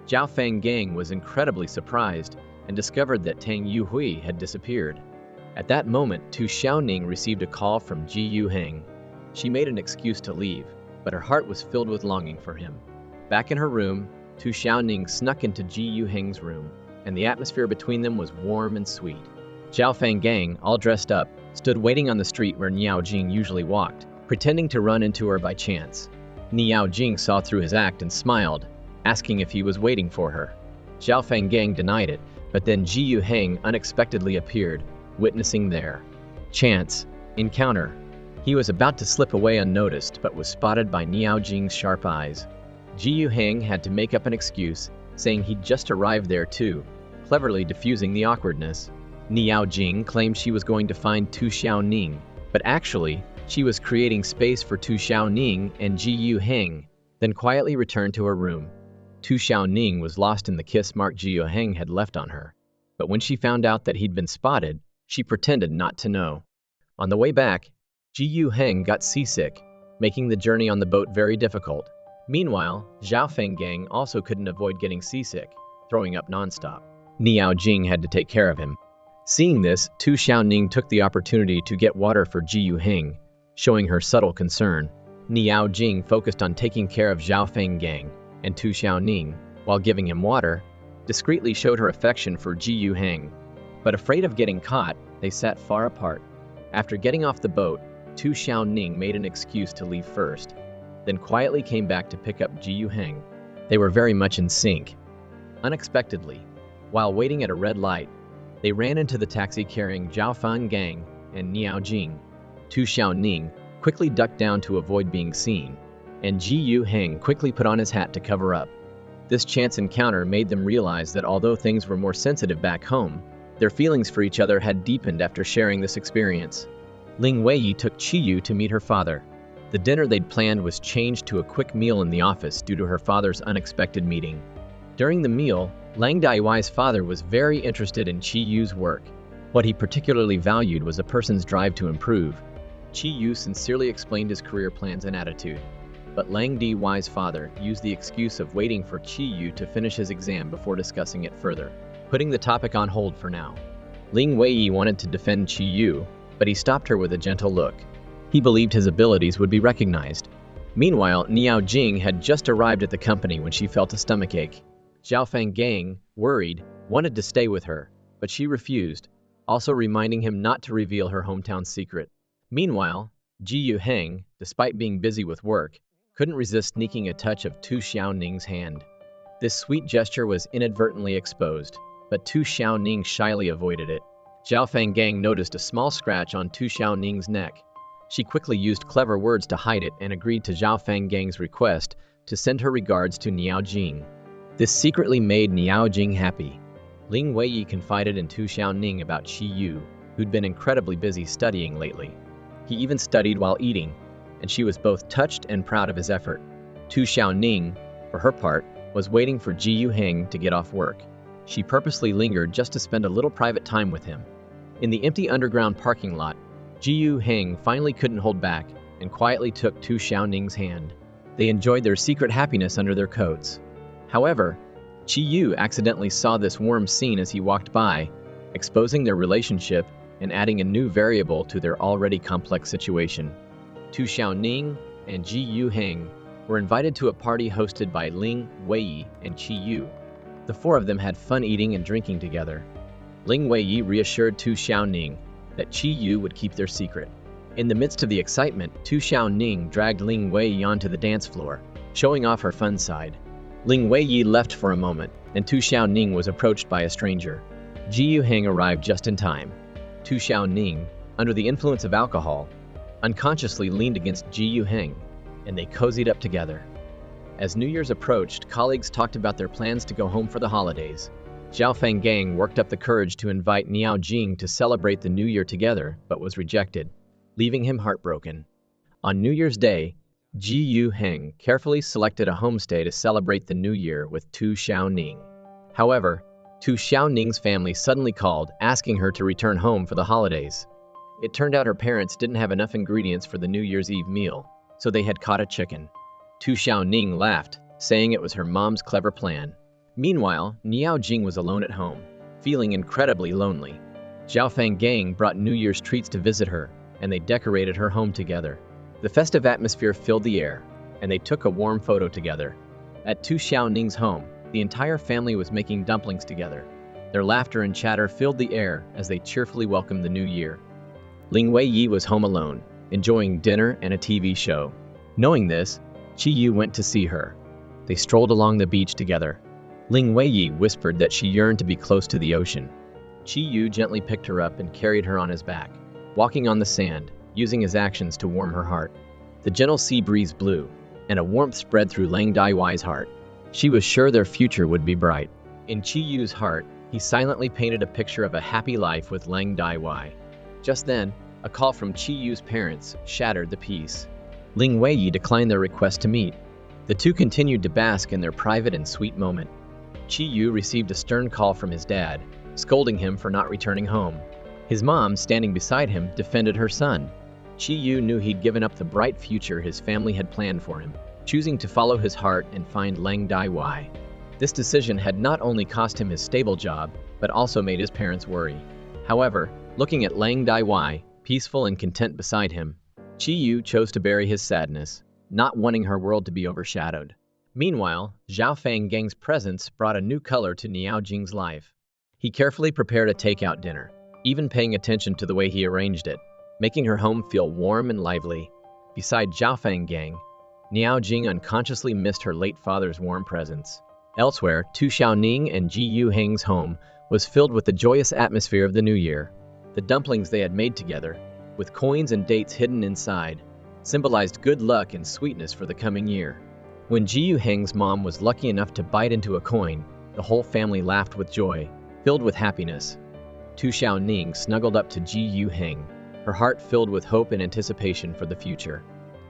Zhao Fenggang was incredibly surprised and discovered that Tang Yuhui had disappeared. At that moment, Tu Xiaoning received a call from Ji Yu Heng. She made an excuse to leave, but her heart was filled with longing for him. Back in her room, Tu Xiaoning snuck into Ji Yu Heng's room, and the atmosphere between them was warm and sweet. Zhao Fenggang, all dressed up, stood waiting on the street where Niao Jing usually walked, pretending to run into her by chance. Niao Jing saw through his act and smiled, asking if he was waiting for her. Zhao Fenggang denied it, but then Ji Yu Heng unexpectedly appeared, witnessing their chance encounter. He was about to slip away unnoticed, but was spotted by Niao Jing's sharp eyes. Ji Yu Heng had to make up an excuse, saying he'd just arrived there too, cleverly diffusing the awkwardness. Niao Jing claimed she was going to find Tu Xiaoning, but actually, she was creating space for Tu Xiaoning and Ji Yu Heng, then quietly returned to her room. Tu Xiaoning was lost in the kiss mark Ji Yu Heng had left on her, but when she found out that he'd been spotted, she pretended not to know. On the way back, Ji Yu Heng got seasick, making the journey on the boat very difficult. Meanwhile, Zhao Fenggang also couldn't avoid getting seasick, throwing up nonstop. Niao Jing had to take care of him. Seeing this, Tu Xiaoning took the opportunity to get water for Ji Yu Heng, showing her subtle concern. Niao Jing focused on taking care of Zhao Fenggang, and Tu Xiaoning, while giving him water, discreetly showed her affection for Ji Yu Heng. But afraid of getting caught, they sat far apart. After getting off the boat, Tu Xiaoning made an excuse to leave first, then quietly came back to pick up Ji Yu Heng. They were very much in sync. Unexpectedly, while waiting at a red light, they ran into the taxi carrying Zhao Fenggang and Niao Jing. Tu Xiaoning quickly ducked down to avoid being seen, and Ji Yu Heng quickly put on his hat to cover up. This chance encounter made them realize that although things were more sensitive back home, their feelings for each other had deepened after sharing this experience. Ling Weiyi took Qiyu to meet her father. The dinner they'd planned was changed to a quick meal in the office due to her father's unexpected meeting. During the meal, Lang Daiwai's father was very interested in Qiyu's work. What he particularly valued was a person's drive to improve. Qiyu sincerely explained his career plans and attitude, but Lang Daiwai's father used the excuse of waiting for Qiyu to finish his exam before discussing it further, putting the topic on hold for now. Ling Weiyi wanted to defend Qiyu, but he stopped her with a gentle look. He believed his abilities would be recognized. Meanwhile, Niao Jing had just arrived at the company when she felt a stomachache. Zhao Fenggang, worried, wanted to stay with her, but she refused, also reminding him not to reveal her hometown secret. Meanwhile, Ji Yu Heng, despite being busy with work, couldn't resist sneaking a touch of Tu Xiaoning's hand. This sweet gesture was inadvertently exposed, but Tu Xiaoning shyly avoided it. Zhao Fenggang noticed a small scratch on Tu Xiaoning's neck. She quickly used clever words to hide it and agreed to Zhao Fenggang's request to send her regards to Niao Jing. This secretly made Niao Jing happy. Ling Weiyi confided in Tu Xiaoning about Qiyu, who'd been incredibly busy studying lately. He even studied while eating, and she was both touched and proud of his effort. Tu Xiaoning, for her part, was waiting for Ji Yu Heng to get off work. She purposely lingered just to spend a little private time with him. In the empty underground parking lot, Ji Yu Heng finally couldn't hold back and quietly took Tu Xiaoning's hand. They enjoyed their secret happiness under their coats. However, Chi Yu accidentally saw this warm scene as he walked by, exposing their relationship and adding a new variable to their already complex situation. Tu Xiaoning and Ji Yu Heng were invited to a party hosted by Ling Weiyi and Chi Yu. The four of them had fun eating and drinking together. Ling Weiyi reassured Tu Xiaoning that Chi Yu would keep their secret. In the midst of the excitement, Tu Xiaoning dragged Ling Weiyi onto the dance floor, showing off her fun side. Ling Weiyi left for a moment, and Tu Xiaoning was approached by a stranger. Ji Yu Heng arrived just in time. Tu Xiaoning, under the influence of alcohol, unconsciously leaned against Ji Yu Heng, and they cozied up together. As New Year's approached, colleagues talked about their plans to go home for the holidays. Zhao Fenggang worked up the courage to invite Niao Jing to celebrate the New Year together, but was rejected, leaving him heartbroken. On New Year's Day, Ji Yu Heng carefully selected a homestay to celebrate the New Year with Tu Xiaoning. However, Tu Xiaoning's family suddenly called, asking her to return home for the holidays. It turned out her parents didn't have enough ingredients for the New Year's Eve meal, so they had caught a chicken. Tu Xiaoning laughed, saying it was her mom's clever plan. Meanwhile, Niao Jing was alone at home, feeling incredibly lonely. Zhao Fenggang brought New Year's treats to visit her, and they decorated her home together. The festive atmosphere filled the air, and they took a warm photo together. At Tu Xiaoning's home, the entire family was making dumplings together. Their laughter and chatter filled the air as they cheerfully welcomed the new year. Ling Weiyi was home alone, enjoying dinner and a TV show. Knowing this, Chi Yu went to see her. They strolled along the beach together. Ling Weiyi whispered that she yearned to be close to the ocean. Chi Yu gently picked her up and carried her on his back, walking on the sand, using his actions to warm her heart. The gentle sea breeze blew, and a warmth spread through Lang Daiwai's heart. She was sure their future would be bright. In Chi Yu's heart, he silently painted a picture of a happy life with Lang Daiwai. Just then, a call from Chi Yu's parents shattered the peace. Ling Weiyi declined their request to meet. The two continued to bask in their private and sweet moment. Chi Yu received a stern call from his dad, scolding him for not returning home. His mom, standing beside him, defended her son. Chi Yu knew he'd given up the bright future his family had planned for him, choosing to follow his heart and find Lang Daiwai. This decision had not only cost him his stable job, but also made his parents worry. However, looking at Lang Daiwai, peaceful and content beside him, Chi Yu chose to bury his sadness, not wanting her world to be overshadowed. Meanwhile, Zhao Fenggang's presence brought a new color to Niao Jing's life. He carefully prepared a takeout dinner, even paying attention to the way he arranged it, making her home feel warm and lively. Beside Zhao Fenggang, Niao Jing unconsciously missed her late father's warm presence. Elsewhere, Tu Xiaoning and Ji Yu Heng's home was filled with the joyous atmosphere of the new year. The dumplings they had made together, with coins and dates hidden inside, symbolized good luck and sweetness for the coming year. When Ji Yu Heng's mom was lucky enough to bite into a coin, the whole family laughed with joy, filled with happiness. Tu Xiaoning snuggled up to Ji Yu Heng, her heart filled with hope and anticipation for the future.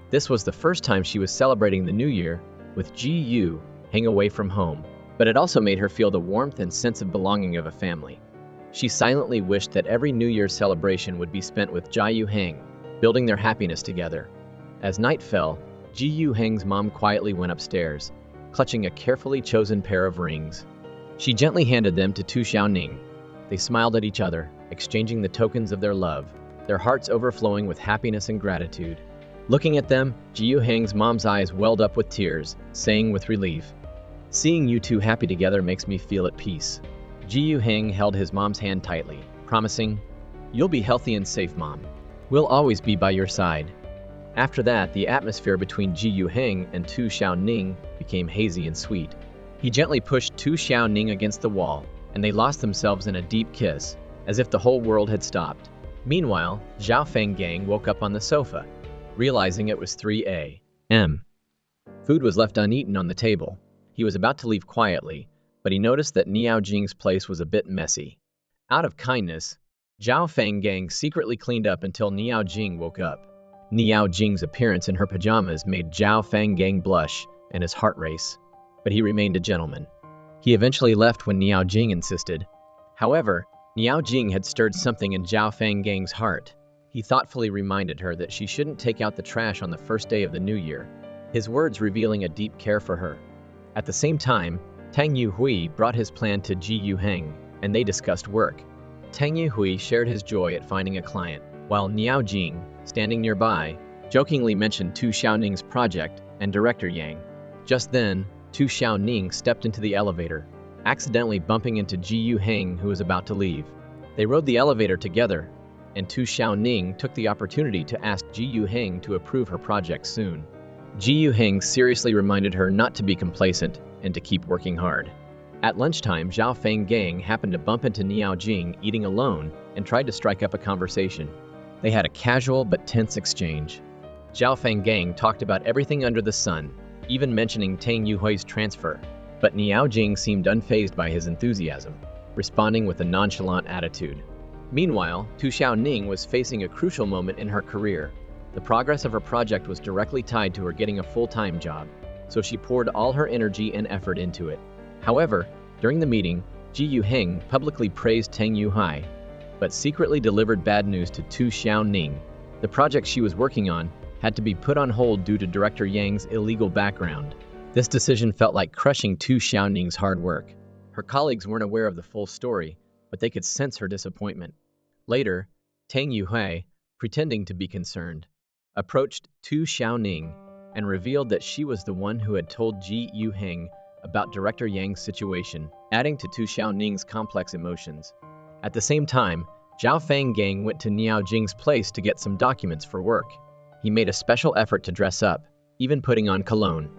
This was the first time she was celebrating the new year with Ji Yu Heng away from home, but it also made her feel the warmth and sense of belonging of a family. She silently wished that every New Year's celebration would be spent with Ji Yu Heng, building their happiness together. As night fell, Ji Yu Heng's mom quietly went upstairs, clutching a carefully chosen pair of rings. She gently handed them to Tu Xiaoning. They smiled at each other, exchanging the tokens of their love, their hearts overflowing with happiness and gratitude. Looking at them, Ji Yu Heng's mom's eyes welled up with tears, saying with relief, "Seeing you two happy together makes me feel at peace." Ji Yu Heng held his mom's hand tightly, promising, "You'll be healthy and safe, Mom. We'll always be by your side." After that, the atmosphere between Ji Yu Heng and Tu Xiaoning became hazy and sweet. He gently pushed Tu Xiaoning against the wall, and they lost themselves in a deep kiss, as if the whole world had stopped. Meanwhile, Zhao Fenggang woke up on the sofa, realizing it was 3 a.m. Food was left uneaten on the table. He was about to leave quietly, but he noticed that Niao Jing's place was a bit messy. Out of kindness, Zhao Fenggang secretly cleaned up until Niao Jing woke up. Niao Jing's appearance in her pajamas made Zhao Fenggang blush and his heart race, but he remained a gentleman. He eventually left when Niao Jing insisted. However, Niao Jing had stirred something in Zhao Fenggang's heart. He thoughtfully reminded her that she shouldn't take out the trash on the first day of the new year, his words revealing a deep care for her. At the same time, Tang Yuhui brought his plan to Ji Yuheng, and they discussed work. Tang Yuhui shared his joy at finding a client, while Niao Jing, standing nearby, jokingly mentioned Tu Xiaoning's project and Director Yang. Just then, Tu Xiaoning stepped into the elevator, accidentally bumping into Ji Yuheng, who was about to leave. They rode the elevator together, and Tu Xiaoning took the opportunity to ask Ji Yuheng to approve her project soon. Ji Yuheng seriously reminded her not to be complacent and to keep working hard. At lunchtime, Zhao Fenggang happened to bump into Niao Jing eating alone and tried to strike up a conversation. They had a casual but tense exchange. Zhao Fenggang talked about everything under the sun, even mentioning Tang Yuhui's transfer, but Niao Jing seemed unfazed by his enthusiasm, responding with a nonchalant attitude. Meanwhile, Tu Xiaoning was facing a crucial moment in her career. The progress of her project was directly tied to her getting a full-time job, so she poured all her energy and effort into it. However, during the meeting, Ji Yuheng publicly praised Tang Yuhui, but secretly delivered bad news to Tu Xiaoning. The project she was working on had to be put on hold due to Director Yang's illegal background. This decision felt like crushing Tu Xiaoning's hard work. Her colleagues weren't aware of the full story, but they could sense her disappointment. Later, Tang Yuhui, pretending to be concerned, approached Tu Xiaoning and revealed that she was the one who had told Ji Yuheng about Director Yang's situation, adding to Tu Xiaoning's complex emotions. At the same time, Zhao Fenggang went to Niao Jing's place to get some documents for work. He made a special effort to dress up, even putting on cologne.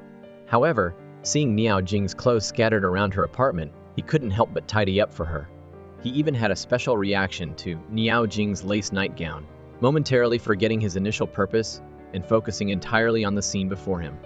However, seeing Niao Jing's clothes scattered around her apartment, he couldn't help but tidy up for her. He even had a special reaction to Niao Jing's lace nightgown, momentarily forgetting his initial purpose and focusing entirely on the scene before him.